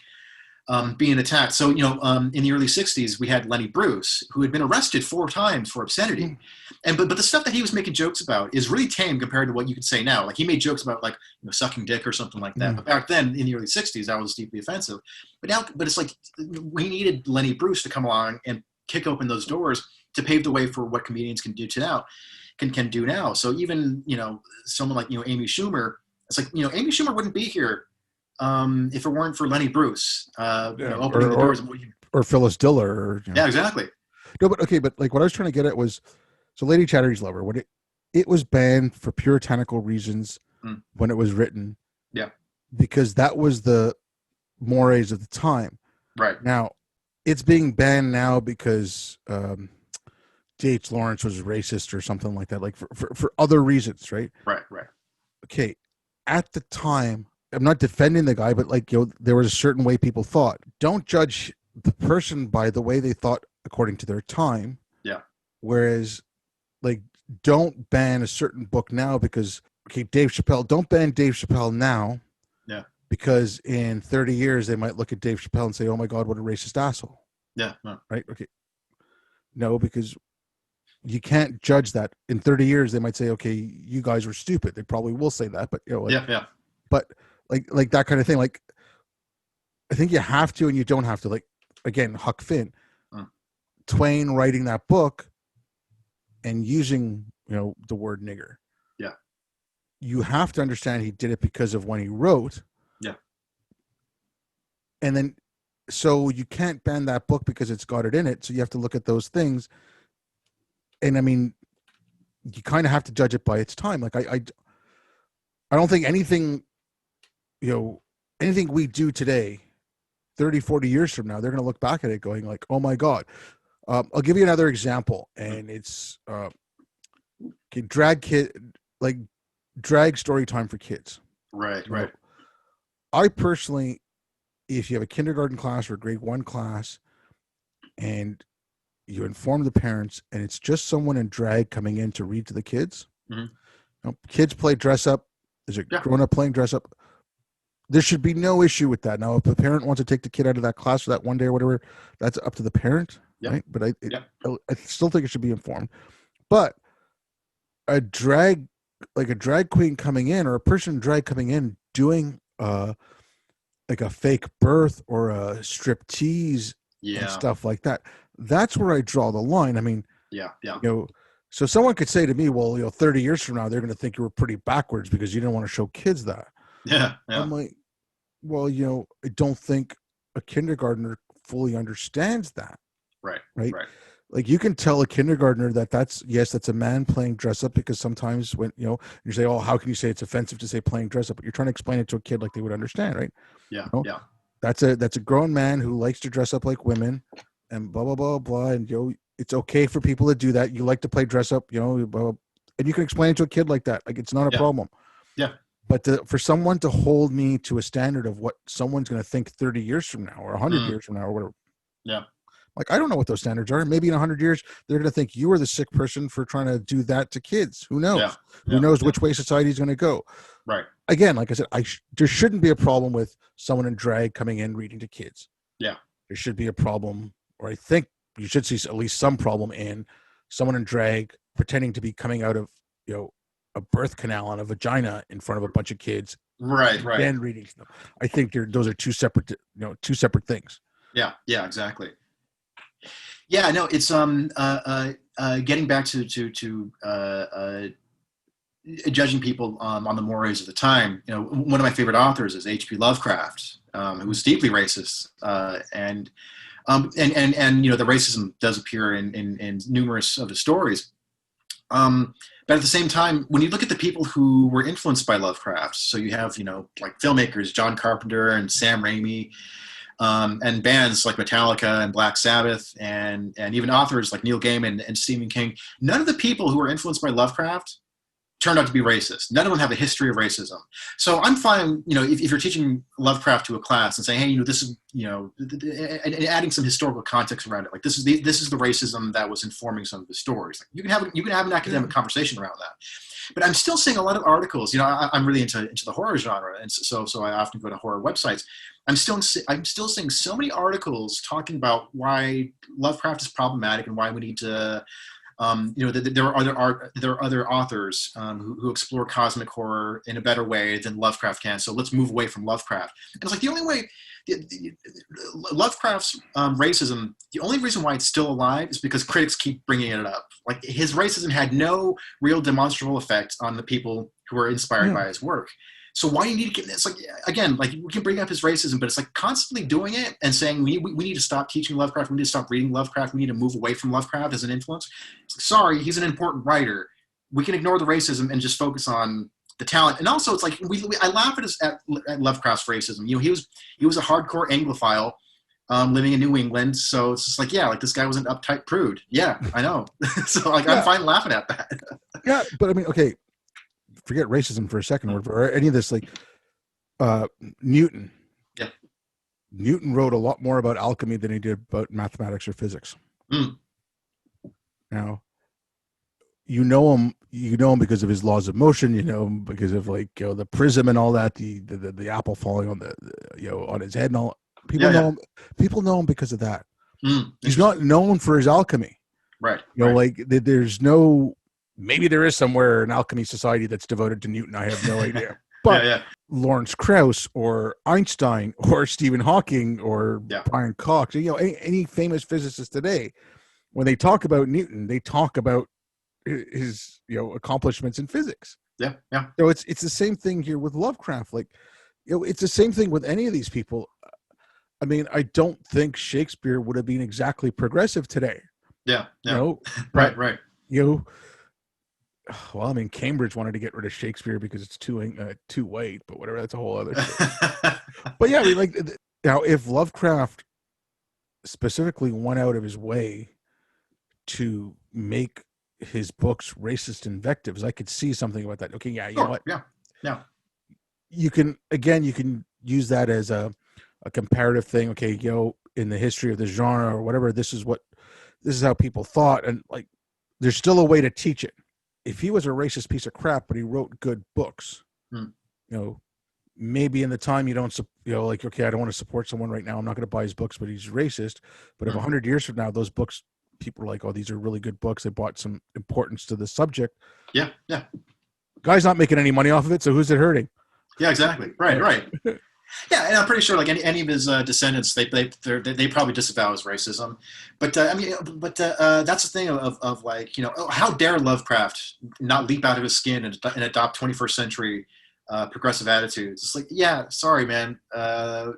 B: attacked. So in the early '60s, we had Lenny Bruce, who had been arrested 4 times for obscenity, and but the stuff that he was making jokes about is really tame compared to what you could say now. Like he made jokes about like sucking dick or something like that, but back then in the early '60s, that was deeply offensive. But it's like we needed Lenny Bruce to come along and kick open those doors to pave the way for what comedians can do can do now. So even someone like Amy Schumer, it's like Amy Schumer wouldn't be here if it weren't for Lenny Bruce
A: Yeah,
B: opening the doors.
A: Or Phyllis Diller. Or,
B: Yeah, exactly.
A: No, but okay, but like what I was trying to get at was, so Lady Chatterley's Lover, when it was banned for puritanical reasons when it was written.
B: Yeah.
A: Because that was the mores of the time.
B: Right.
A: Now, it's being banned now because D.H. Lawrence was racist or something like that, like for other reasons, right?
B: Right. Right.
A: Okay. At the time, I'm not defending the guy, but like, there was a certain way people thought. Don't judge the person by the way they thought according to their time.
B: Yeah.
A: Whereas, like, don't ban a certain book now because, okay, Dave Chappelle, don't ban Dave Chappelle now.
B: Yeah.
A: Because in 30 years, they might look at Dave Chappelle and say, oh my God, what a racist asshole.
B: Yeah. No.
A: Right? Okay. No, because you can't judge that. In 30 years, they might say, okay, you guys were stupid. They probably will say that, but
B: Yeah.
A: But like that kind of thing. Like, I think you have to and you don't have to. Like, again, Huck Finn, Twain writing that book and using, the word nigger.
B: Yeah.
A: You have to understand he did it because of when he wrote.
B: Yeah.
A: And then, so you can't ban that book because it's got it in it. So you have to look at those things. And I mean, you kind of have to judge it by its time. Like I don't think anything, anything we do today, 30, 40 years from now, they're going to look back at it going like, oh my God. I'll give you another example. And it's drag story time for kids.
B: Right. Right.
A: I personally, if you have a kindergarten class or a grade 1 class and you inform the parents and it's just someone in drag coming in to read to the kids, kids play dress up. Is it grown up playing dress up? There should be no issue with that. Now, if a parent wants to take the kid out of that class for that one day or whatever, that's up to the parent, right? But I still think it should be informed. But a drag queen coming in or a person in drag coming in doing like a fake birth or a strip tease and stuff like that, that's where I draw the line. I mean, so someone could say to me, well, 30 years from now, they're going to think you were pretty backwards because you didn't want to show kids that.
B: Yeah.
A: I'm like, well, I don't think a kindergartner fully understands that.
B: Right.
A: Like you can tell a kindergartner that's a man playing dress up, because sometimes when, you say, oh, how can you say it's offensive to say playing dress up? But you're trying to explain it to a kid like they would understand, right?
B: Yeah.
A: That's a grown man who likes to dress up like women and blah, blah, blah, blah. And, it's okay for people to do that. You like to play dress up, blah, blah, and you can explain it to a kid like that. Like, it's not a problem.
B: Yeah.
A: But for someone to hold me to a standard of what someone's going to think 30 years from now or 100 years from now or whatever.
B: Yeah.
A: Like, I don't know what those standards are. Maybe in 100 years, they're going to think you were the sick person for trying to do that to kids. Who knows? Who knows which way society is going to go?
B: Right.
A: Again, like I said, there shouldn't be a problem with someone in drag coming in reading to kids.
B: Yeah.
A: There should be a problem, or I think you should see at least some problem in someone in drag pretending to be coming out of, a birth canal and a vagina in front of a bunch of kids.
B: Right.
A: And reading to them. I think those are two separate things.
B: Yeah, exactly. Yeah, no, it's getting back to judging people on the mores of the time. You know, one of my favorite authors is H.P. Lovecraft, who was deeply racist, and you know the racism does appear in numerous of his stories. But at the same time, when you look at the people who were influenced by Lovecraft, so you have like filmmakers John Carpenter and Sam Raimi, and bands like Metallica and Black Sabbath, and even authors like Neil Gaiman and Stephen King. None of the people who were influenced by Lovecraft turned out to be racist. None of them have a history of racism. So I'm fine, if you're teaching Lovecraft to a class and saying, hey, this is, and adding some historical context around it. Like this is the racism that was informing some of the stories. Like you can have an academic conversation around that. But I'm still seeing a lot of articles. I'm really into the horror genre, and so I often go to horror websites. I'm still seeing so many articles talking about why Lovecraft is problematic and why we need to there are other authors who explore cosmic horror in a better way than Lovecraft can. So let's move away from Lovecraft. And it's like the only way. Lovecraft's racism, the only reason why it's still alive is because critics keep bringing it up. Like his racism had no real demonstrable effect on the people who were inspired by his work. So why do you need to get it's like again, like we can bring up his racism, but it's like constantly doing it and saying we need to stop teaching Lovecraft, we need to stop reading Lovecraft, we need to move away from Lovecraft as an influence. It's like, sorry, he's an important writer. We can ignore the racism and just focus on the talent. And also, it's like I laugh at Lovecraft's racism. He was a hardcore Anglophile living in New England, so it's just like like this guy was an uptight prude. Yeah, I know. So like I'm fine laughing at that.
A: Yeah, but I mean, okay, forget racism for a second, or any of this. Like Newton.
B: Yeah.
A: Newton wrote a lot more about alchemy than he did about mathematics or physics. Now, you know him because of his laws of motion. You know him because of the prism and all that, the apple falling on on his head and all. People know him. People know him because of that. He's not known for his alchemy.
B: Right.
A: There's no. Maybe there is somewhere an alchemy society that's devoted to Newton. I have no idea. But Lawrence Krauss or Einstein or Stephen Hawking or Brian Cox, any famous physicists today, when they talk about Newton, they talk about his accomplishments in physics.
B: Yeah.
A: So it's the same thing here with Lovecraft. It's the same thing with any of these people. I mean, I don't think Shakespeare would have been exactly progressive today.
B: Yeah.
A: Right. Well, I mean, Cambridge wanted to get rid of Shakespeare because it's too white, but whatever. That's a whole other story. But yeah, I mean, now if Lovecraft specifically went out of his way to make his books racist invectives, I could see something about that. Okay, yeah, you know what?
B: Yeah.
A: You can use that as a comparative thing. Okay, in the history of the genre or whatever, this is how people thought, and like, there's still a way to teach it. If he was a racist piece of crap, but he wrote good books, maybe in the time you don't, okay, I don't want to support someone right now. I'm not going to buy his books, but he's racist. But if 100 years from now, those books, people are like, oh, these are really good books. They brought some importance to the subject.
B: Yeah.
A: Guy's not making any money off of it, so who's it hurting?
B: Yeah, exactly. Right. Yeah, and I'm pretty sure like any of his descendants, they probably disavow his racism. But that's the thing of like, how dare Lovecraft not leap out of his skin and adopt 21st century progressive attitudes? It's like, yeah, sorry, man. We're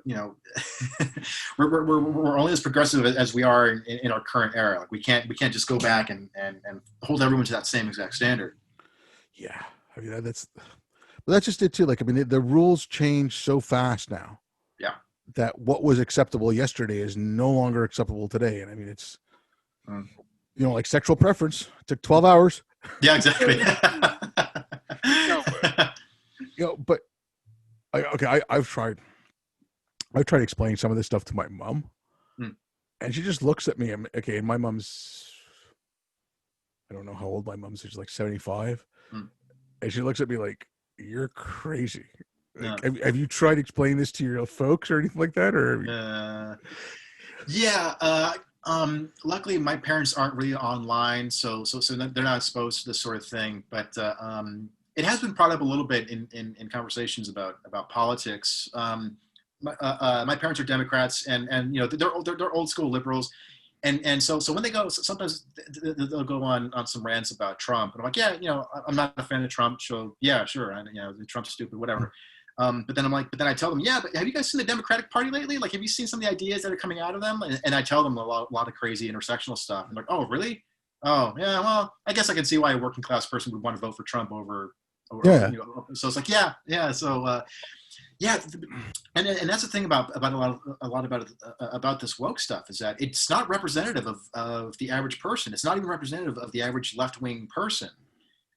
B: only as progressive as we are in our current era. Like we can't just go back and hold everyone to that same exact standard.
A: Yeah, I mean that's just it too. Like, I mean, the rules change so fast now.
B: Yeah.
A: That what was acceptable yesterday is no longer acceptable today. And I mean, it's, like sexual preference. It took 12 hours.
B: Yeah, exactly.
A: But I've tried explaining some of this stuff to my mom, and she just looks at me. Okay, and my mom's, I don't know how old my mom's. She's like 75, and she looks at me like, you're crazy. Like, have you tried explaining this to your folks or anything like that? Or
B: luckily my parents aren't really online, so they're not exposed to this sort of thing. But it has been brought up a little bit in conversations about politics. My parents are Democrats, and they're old school liberals. And so when they go, sometimes they'll go on some rants about Trump, and I'm like, yeah, I'm not a fan of Trump, so yeah, sure, and Trump's stupid, whatever. But then I'm like, but then I tell them, yeah, but have you guys seen the Democratic Party lately? Like, have you seen some of the ideas that are coming out of them? And I tell them a lot of crazy intersectional stuff. I'm like, oh, really? Oh, yeah. Well, I guess I can see why a working class person would want to vote for Trump over.
A: Yeah.
B: So it's like, yeah. So yeah, and that's the thing about a lot about this woke stuff is that it's not representative of the average person. It's not even representative of the average left wing person.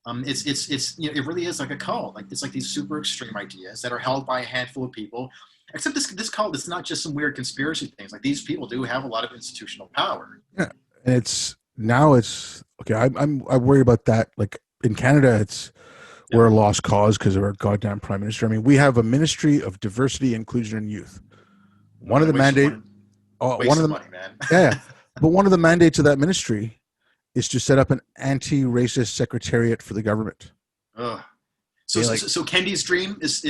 B: It's it really is like a cult. Like, it's like these super extreme ideas that are held by a handful of people. Except this cult, it's not just some weird conspiracy things. Like, these people do have a lot of institutional power.
A: Yeah, and it's okay. I worry about that. Like, in Canada, we're a lost cause because of our goddamn prime minister. I mean, we have a Ministry of Diversity, Inclusion, and Youth. One of the mandates,
B: money, man.
A: Yeah, but one of the mandates of that ministry is to set up an anti-racist secretariat for the government.
B: Ugh. So Kendi's dream is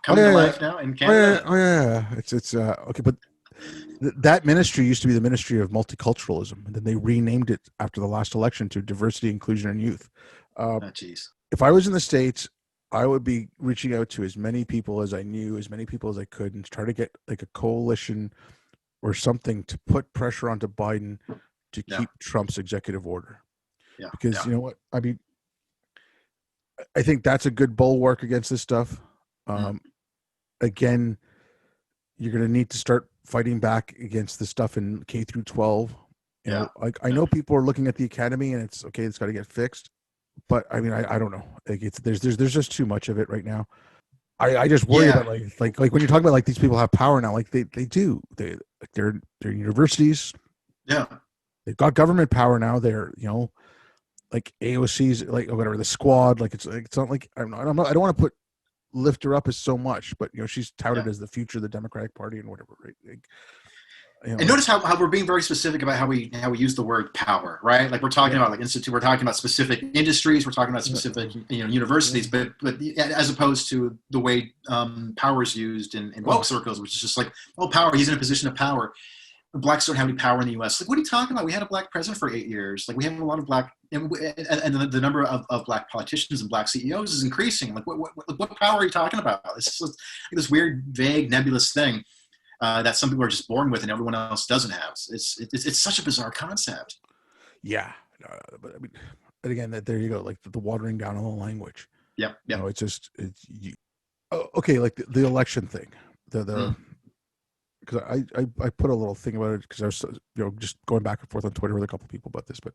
B: coming to life now in Canada.
A: It's okay, but that ministry used to be the Ministry of Multiculturalism, and then they renamed it after the last election to Diversity, Inclusion, and Youth. If I was in the States, I would be reaching out to as many people as I knew, as many people as I could, and try to get like a coalition or something to put pressure onto Biden to keep Trump's executive order.
B: Yeah.
A: Because you know what? I mean, I think that's a good bulwark against this stuff. Again, you're going to need to start fighting back against the stuff in K through 12. You know, like, I know people are looking at the academy and it's okay, it's got to get fixed. But I mean, I don't know. Like, there's just too much of it right now. I just worry about like when you're talking about like these people have power now, like they're universities.
B: Yeah.
A: They've got government power now. They're, like AOC's, like, or whatever, the squad. Like, it's not like I don't want to lift her up as so much, but she's touted as the future of the Democratic Party and whatever. Right? Like,
B: and notice how we're being very specific about how we use the word power, right? Like, we're talking about like institute, we're talking about specific industries, we're talking about specific universities, but as opposed to the way power is used in woke circles, which is just like, oh, power, he's in a position of power. Blacks don't have any power in the U.S. Like, what are you talking about? We had a black president for 8 years. Like, we have a lot of black, and the number of black politicians and black CEOs is increasing. Like, what power are you talking about? It's just like this weird, vague, nebulous thing that some people are just born with and everyone else doesn't have. It's such a bizarre concept.
A: Yeah, but I mean, and again, there you go, like the watering down of the language.
B: Yeah.
A: Okay, like the election thing, because I put a little thing about it because I was just going back and forth on Twitter with a couple of people about this, but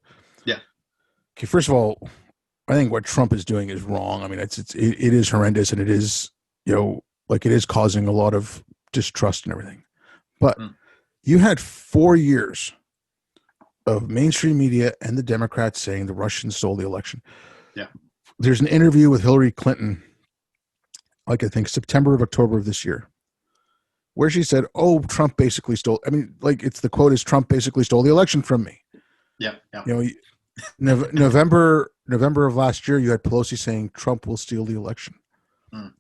A: okay, first of all, I think what Trump is doing is wrong. I mean, it is horrendous, and it is like it is causing a lot of distrust and everything. But you had 4 years of mainstream media and the Democrats saying the Russians stole the election.
B: Yeah,
A: there's an interview with Hillary Clinton, like I think September or October of this year, where she said, "Oh, Trump basically stole." I mean, like, it's the quote is, "Trump basically stole the election from me."
B: Yeah.
A: November of last year, you had Pelosi saying Trump will steal the election.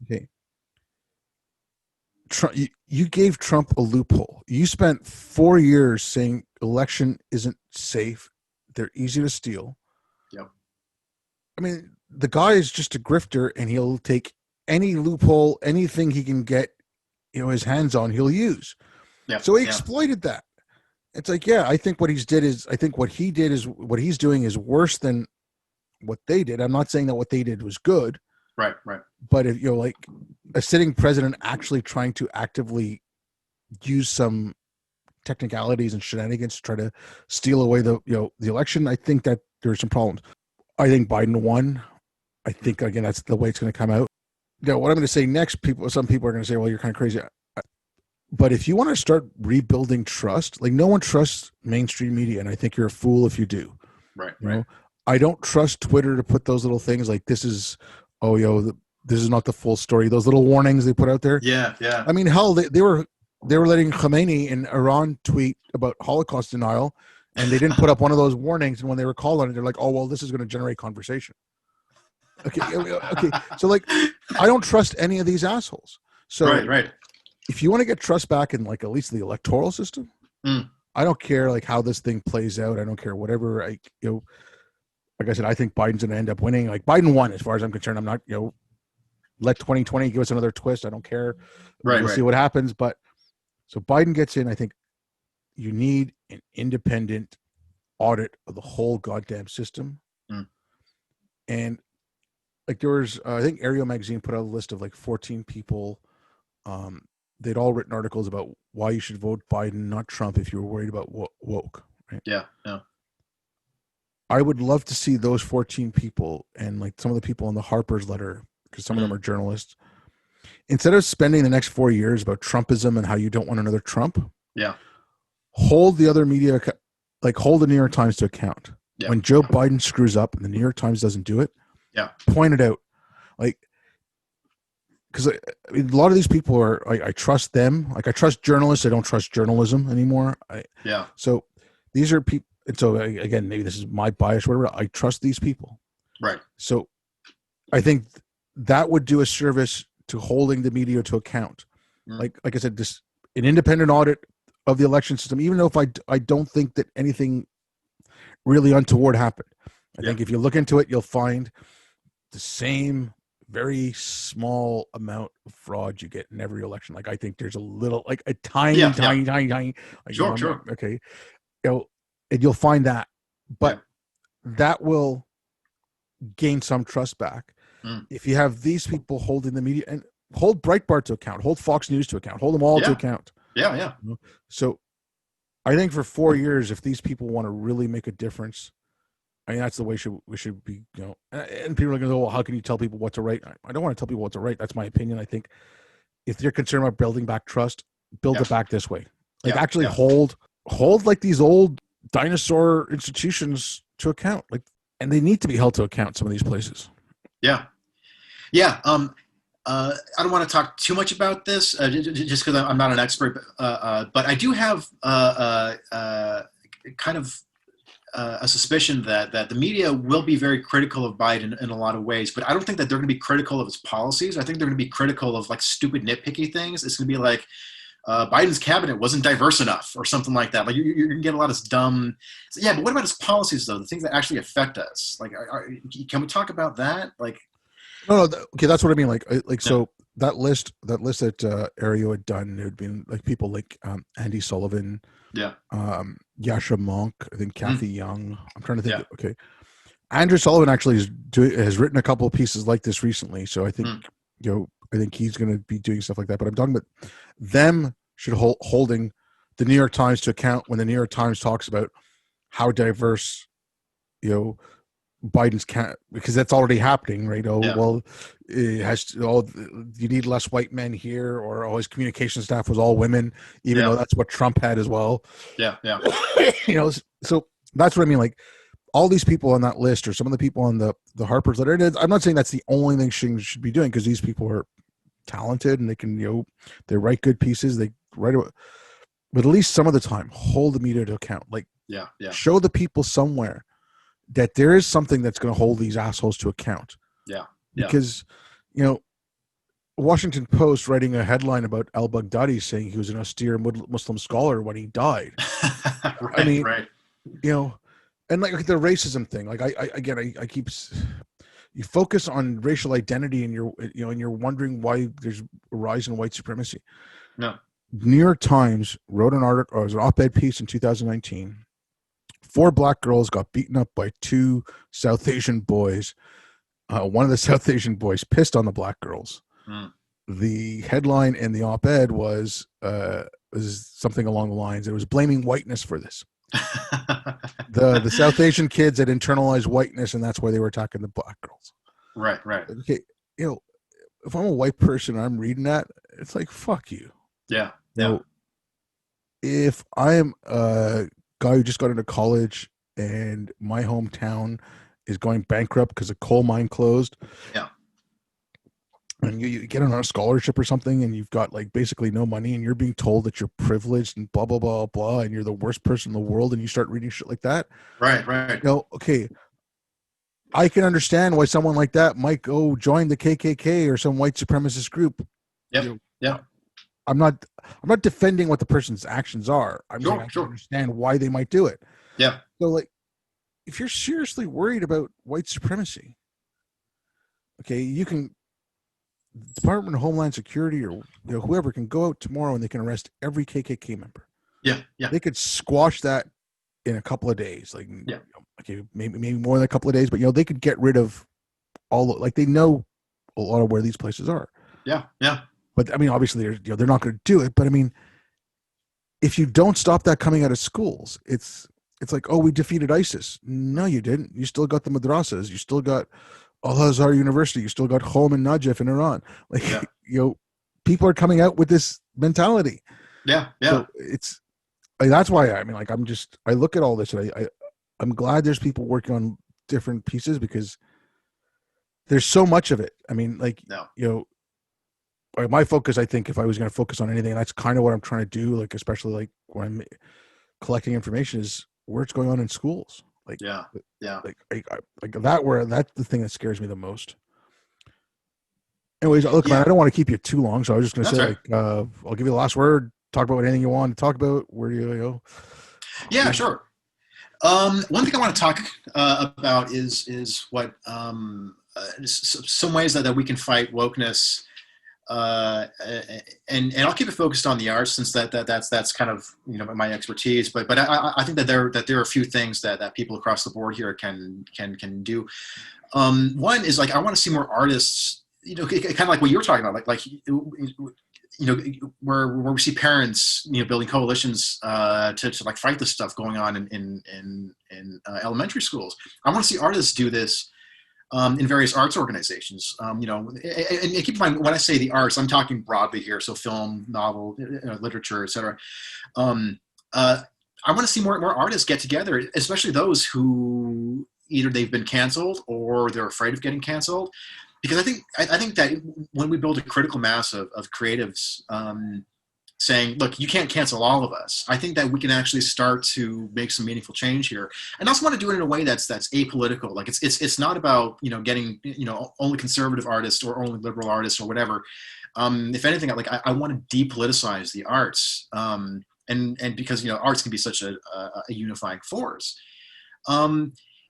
A: Okay. You gave Trump a loophole. You spent 4 years saying election isn't safe. They're easy to steal.
B: Yep.
A: I mean, the guy is just a grifter, and he'll take any loophole, anything he can get, his hands on, he'll use.
B: Yep.
A: So he exploited that. It's like, I think what he did is what he's doing is worse than what they did. I'm not saying that what they did was good.
B: Right.
A: But if like a sitting president actually trying to actively use some technicalities and shenanigans to try to steal away the election, I think that there's some problems. I think Biden won. I think, again, that's the way it's going to come out. What I'm going to say next, some people are going to say, well, you're kind of crazy. But if you want to start rebuilding trust, like, no one trusts mainstream media, and I think you're a fool if you do.
B: Right.
A: I don't trust Twitter to put those little things like, this is not the full story. Those little warnings they put out there.
B: Yeah.
A: I mean, hell, they were letting Khamenei in Iran tweet about Holocaust denial, and they didn't put up one of those warnings. And when they were called on it, they're like, "Oh, well, this is going to generate conversation." Okay. So, like, I don't trust any of these assholes. So,
B: right.
A: If you want to get trust back in, like, at least the electoral system, I don't care like how this thing plays out. I don't care whatever. Like I said, I think Biden's going to end up winning. Like Biden won, as far as I'm concerned. I'm not, let 2020 give us another twist. I don't care.
B: Right,
A: We'll see
B: right.
A: what happens. But so Biden gets in. I think you need an independent audit of the whole goddamn system.
B: Mm.
A: And like there was, I think Ariel magazine put out a list of like 14 people. They'd all written articles about why you should vote Biden, not Trump, if you were worried about woke. Right?
B: Yeah, yeah.
A: I would love to see those 14 people and like some of the people in the Harper's letter, because some of them
B: Mm.
A: are journalists, instead of spending the next 4 years about Trumpism and how you don't want another Trump,
B: Yeah,
A: hold the other media, like hold the New York Times to account.
B: yeah,
A: When Joe Biden screws up and the New York Times doesn't do it,
B: yeah,
A: point it out. Like, because I mean, a lot of these people are, I trust them. Like, I trust journalists. I don't trust journalism anymore.
B: yeah.
A: So these are people. And so, again, maybe this is my bias, whatever. I trust these people.
B: Right.
A: So I think that would do a service to holding the media to account.
B: Mm.
A: Like I said, this an independent audit of the election system, even though if I don't think that anything really untoward happened. I
B: Yeah,
A: think if you look into it, you'll find the same very small amount of fraud you get in every election. Like I think there's a little, like a tiny,
B: yeah, yeah.
A: tiny, tiny, tiny. Like,
B: Sure, sure.
A: okay, and you'll find that,
B: Yeah.
A: but that will gain some trust back
B: Mm.
A: if you have these people holding the media and hold Breitbart to account, hold Fox News to account, hold them all to
B: Yeah,
A: account.
B: yeah, yeah.
A: So I think for 4 years, if these people want to really make a difference, I mean, that's the way we should be, and people are going to go, well, how can you tell people what to write? I don't want to tell people what to write. That's my opinion. I think if you're concerned about building back trust, build
B: Yeah,
A: it back this way. Like
B: yeah,
A: actually
B: yeah,
A: hold like these old dinosaur institutions to account. Like, and they need to be held to account, some of these places.
B: yeah, yeah. I don't want to talk too much about this, just because I'm not an expert, but I do have kind of a suspicion that the media will be very critical of Biden in a lot of ways, but I don't think that they're going to be critical of his policies. I think they're going to be critical of like stupid nitpicky things. It's going to be like Biden's cabinet wasn't diverse enough or something like that. Like you're going to get a lot of dumb. Yeah, but what about his policies though? The things that actually affect us. Like, can we talk about that? Like,
A: No, okay, that's what I mean. Like
B: yeah,
A: so that list that Ario had done, it had been like people like Andy Sullivan,
B: yeah,
A: Yasha Monk, I think
B: mm,
A: Kathy Young. I'm trying to think.
B: yeah,
A: Okay, Andrew Sullivan actually has written a couple of pieces like this recently. So I think
B: mm,
A: I think he's going to be doing stuff like that. But I'm talking about them should holding the New York Times to account when the New York Times talks about how diverse you know Biden's can't, because that's already happening, right? Oh
B: yeah,
A: well, it has to, oh you need less white men here, or his communication staff was all women, even
B: yeah,
A: though that's what Trump had as well.
B: yeah, yeah,
A: So that's what I mean. Like all these people on that list, or some of the people on the Harper's letter. I'm not saying that's the only thing she should be doing, because these people are talented and they can they write good pieces. They write, but at least some of the time, hold the media to account. Like
B: yeah, yeah,
A: show the people somewhere that there is something that's going to hold these assholes to account.
B: yeah, yeah.
A: Because, you know, Washington Post writing a headline about al-Baghdadi saying he was an austere Muslim scholar when he died. I
B: Right,
A: mean,
B: right.
A: you know, and like the racism thing, like I keep, you focus on racial identity and and you're wondering why there's a rise in white supremacy.
B: No.
A: New York Times wrote an article, or it was an op-ed piece in 2019. 4 black girls got beaten up by 2 South Asian boys. One of the South Asian boys pissed on the black girls.
B: Mm.
A: The headline in the op-ed was something along the lines, it was blaming whiteness for this. The South Asian kids had internalized whiteness, and that's why they were attacking the black girls.
B: Right, right.
A: Okay, if I'm a white person and I'm reading that, it's like, fuck you.
B: Yeah,
A: You
B: yeah,
A: know, if I am a guy who just got into college and my hometown is going bankrupt because a coal mine closed,
B: yeah,
A: and you get on a scholarship or something, and you've got like basically no money, and you're being told that you're privileged and blah blah blah blah, and you're the worst person in the world, and you start reading shit like that.
B: right, right.
A: Okay, I can understand why someone like that might go join the KKK or some white supremacist group.
B: Yep,
A: You know,
B: yep.
A: I'm not defending what the person's actions are. I'm saying
B: Sure,
A: I can
B: sure.
A: understand why they might do it.
B: Yeah,
A: So like, if you're seriously worried about white supremacy, okay, you can Department of Homeland Security or whoever can go out tomorrow and they can arrest every KKK member.
B: yeah, yeah,
A: They could squash that in a couple of days, like
B: yeah,
A: okay, maybe more than a couple of days, but they could get rid of all, like they know a lot of where these places are.
B: yeah, yeah,
A: But I mean, obviously, they're not going to do it. But I mean, if you don't stop that coming out of schools, it's like, oh, we defeated ISIS. No, you didn't. You still got the madrasas. You still got Al Azhar University. You still got Qom and Najaf in Iran. Like,
B: yeah,
A: people are coming out with this mentality.
B: yeah, yeah,
A: So it's like, that's why I mean, like, I look at all this and I'm glad there's people working on different pieces because there's so much of it. I mean, like,
B: no,
A: like my focus, I think if I was going to focus on anything, and that's kind of what I'm trying to do, like, especially like when I'm collecting information, is where it's going on in schools. Like,
B: yeah, yeah,
A: like that, where that's the thing that scares me the most. Anyways, look, man, I
B: yeah.
A: don't want to keep you too long. So I was just going to
B: That's
A: say,
B: right.
A: like, I'll give you the last word, talk about anything you want to talk about. Where do you go?
B: Yeah, sure. One thing I want to talk about is what some ways that we can fight wokeness, and I'll keep it focused on the arts since that's kind of my expertise. But I think that there are a few things that people across the board here can do. One is like I want to see more artists. Kind of like what you were talking about, where we see parents, building coalitions to like fight the stuff going on in elementary schools. I want to see artists do this in various arts organizations. And keep in mind when I say the arts, I'm talking broadly here, so film, novel, literature, etc. Um, I want to see more artists get together, especially those who either they've been canceled or they're afraid of getting canceled. Because I think that when we build a critical mass of creatives saying, look, you can't cancel all of us, I think that we can actually start to make some meaningful change here. And I also want to do it in a way that's apolitical. Like it's not about getting only conservative artists or only liberal artists or whatever. If anything, like I want to depoliticize the arts, and because arts can be such a unifying force.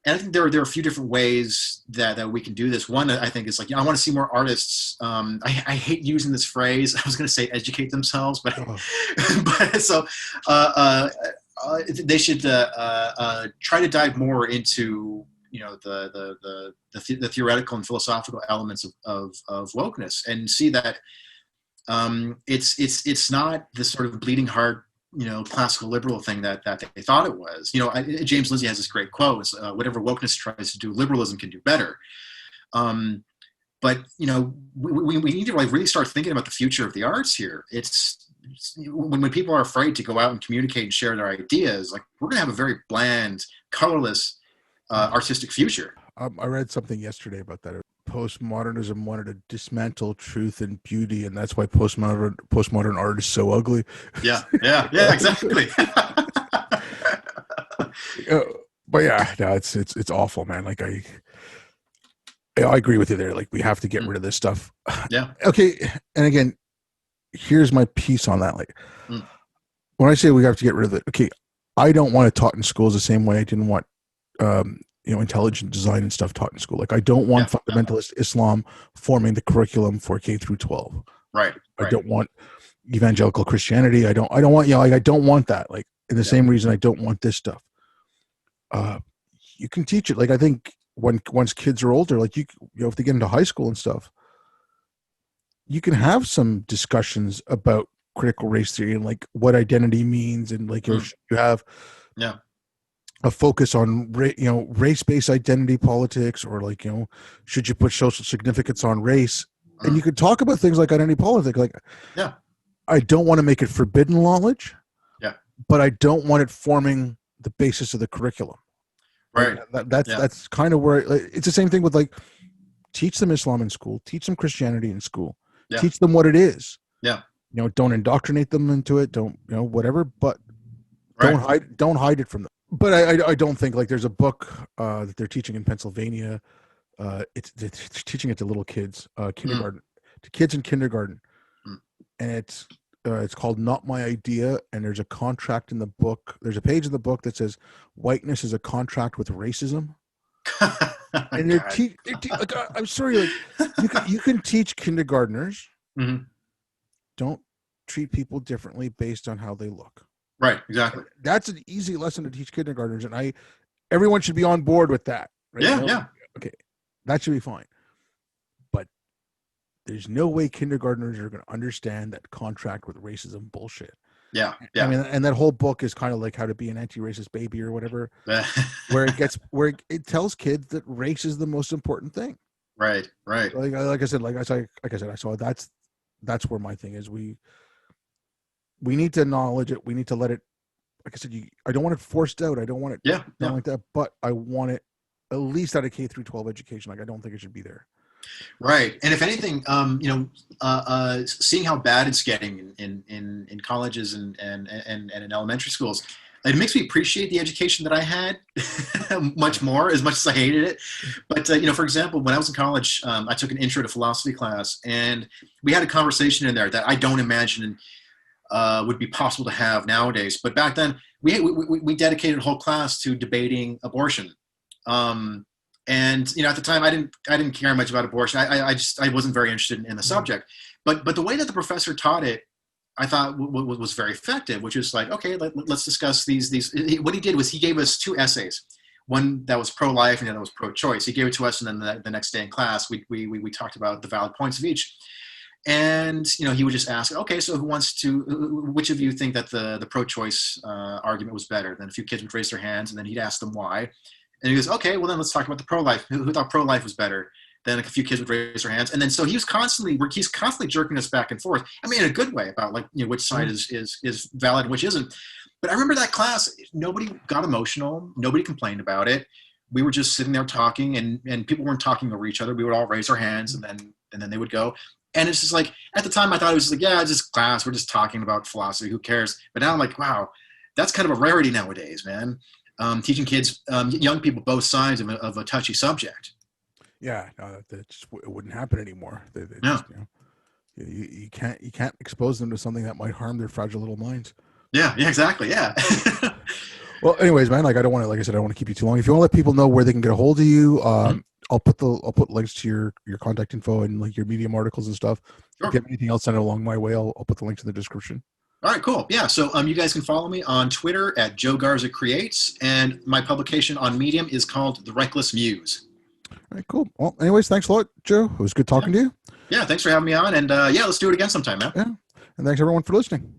B: And I think there are a few different ways that we can do this. One, I think, is like, I want to see more artists. I hate using this phrase. I was going to say educate themselves, but
A: Oh,
B: but so they should try to dive more into the theoretical and philosophical elements of wokeness and see that it's not this sort of bleeding heart classical liberal thing that they thought it was. James Lindsay has this great quote: "Whatever wokeness tries to do, liberalism can do better." But we need to like really start thinking about the future of the arts here. It's when people are afraid to go out and communicate and share their ideas, like we're going to have a very bland, colorless artistic future.
A: I read something yesterday about that. Postmodernism wanted to dismantle truth and beauty, and that's why postmodern art is so ugly.
B: Yeah, yeah, yeah, exactly.
A: Uh, but yeah, no, it's awful, man. Like I agree with you there. Like we have to get
B: Mm,
A: rid of this stuff.
B: yeah.
A: Okay, and again, here's my piece on that. Like
B: Mm,
A: when I say we have to get rid of it, okay, I don't want it taught in schools the same way I didn't want intelligent design and stuff taught in school. Like I don't want
B: yeah, yeah.
A: fundamentalist Islam forming the curriculum for K through 12.
B: Right,
A: I
B: right.
A: don't want evangelical Christianity. I don't want like I don't want that. Like in the
B: Yeah.
A: same reason I don't want this stuff. Uh you can teach it. Like I think once kids are older, like if they get into high school and stuff, you can have some discussions about critical race theory and like what identity means, and like
B: Mm,
A: you have
B: yeah.
A: a focus on race-based identity politics, or like should you put social significance on race, and you
B: Mm,
A: could talk about things like identity politics. Like
B: yeah.
A: I don't want to make it forbidden knowledge,
B: Yeah.
A: but I don't want it forming the basis of the curriculum. Like
B: Right. Yeah.
A: that's kind of where it's the same thing with like teach them Islam in school, teach them Christianity in school,
B: Yeah.
A: teach them what it is.
B: Yeah.
A: Don't indoctrinate them into it. Don't whatever, but
B: Right.
A: don't hide it from them. But I don't think like there's a book that they're teaching in Pennsylvania. It's teaching it to little kids,
B: Mm,
A: kindergarten, to kids in kindergarten,
B: mm,
A: and it's It's called Not My Idea, and there's a contract in the book. There's a page in the book that says whiteness is a contract with racism. And
B: God.
A: like, I'm sorry, like you can teach kindergartners,
B: Hmm.
A: don't treat people differently based on how they look.
B: Right. Exactly.
A: That's an easy lesson to teach kindergartners, and everyone should be on board with that, right?
B: Yeah. Yeah.
A: Okay, that should be fine. But there's no way kindergartners are going to understand that contract with racism bullshit.
B: Yeah.
A: I
B: Yeah.
A: mean, and that whole book is kind of like how to be an anti-racist baby or whatever, where it tells kids that race is the most important thing.
B: Right. Right.
A: Like I said, I saw that's where my thing is. We need to acknowledge it. We need to let it. Like I said, I don't want it forced out. I don't want it
B: Yeah.
A: done
B: Yeah.
A: like that. But I want it at least out of K through 12 education. Like I don't think it should be there.
B: Right. And if anything, seeing how bad it's getting in colleges and in elementary schools, it makes me appreciate the education that I had much more, as much as I hated it. But, for example, when I was in college, I took an intro to philosophy class, and we had a conversation in there that I don't imagine would be possible to have nowadays. But back then, we dedicated a whole class to debating abortion. And at the time, I didn't care much about abortion. I wasn't very interested in the subject. But the way that the professor taught it, I thought was very effective. Which is like, okay, let's discuss these. What he did was he gave us two essays. One that was pro-life and the other was pro-choice. He gave it to us, and then the next day in class, we talked about the valid points of each. And he would just ask, okay, so which of you think that the pro-choice argument was better? Then a few kids would raise their hands, and then he'd ask them why. And he goes, okay, well then let's talk about the pro-life. Who thought pro-life was better? Then a few kids would raise their hands, and then so he's constantly jerking us back and forth. I mean, in a good way about which side is valid and which isn't. But I remember that class. Nobody got emotional. Nobody complained about it. We were just sitting there talking, and people weren't talking over each other. We would all raise our hands, and then they would go. And it's just like, at the time I thought it was like, yeah, it's just class. We're just talking about philosophy. Who cares? But now I'm like, wow, that's kind of a rarity nowadays, man. Teaching kids, young people, both sides of a touchy subject.
A: Yeah, no, it wouldn't happen anymore. They
B: No.
A: just, you can't expose them to something that might harm their fragile little minds.
B: Yeah, exactly. Yeah.
A: Well, anyways, man, like I don't want to, like I said, I don't want to keep you too long. If you want to let people know where they can get a hold of you,
B: Mm-hmm.
A: I'll put links to your contact info and like your Medium articles and stuff.
B: Sure.
A: If you have anything else sent along my way, I'll put the links in the description.
B: All right, cool. Yeah, so you guys can follow me on Twitter at Joe Garza Creates, and my publication on Medium is called The Reckless Muse.
A: All right, cool. Well, anyways, thanks a lot, Joe. It was good talking to you.
B: Yeah, thanks for having me on, and let's do it again sometime, man.
A: Yeah, and thanks everyone for listening.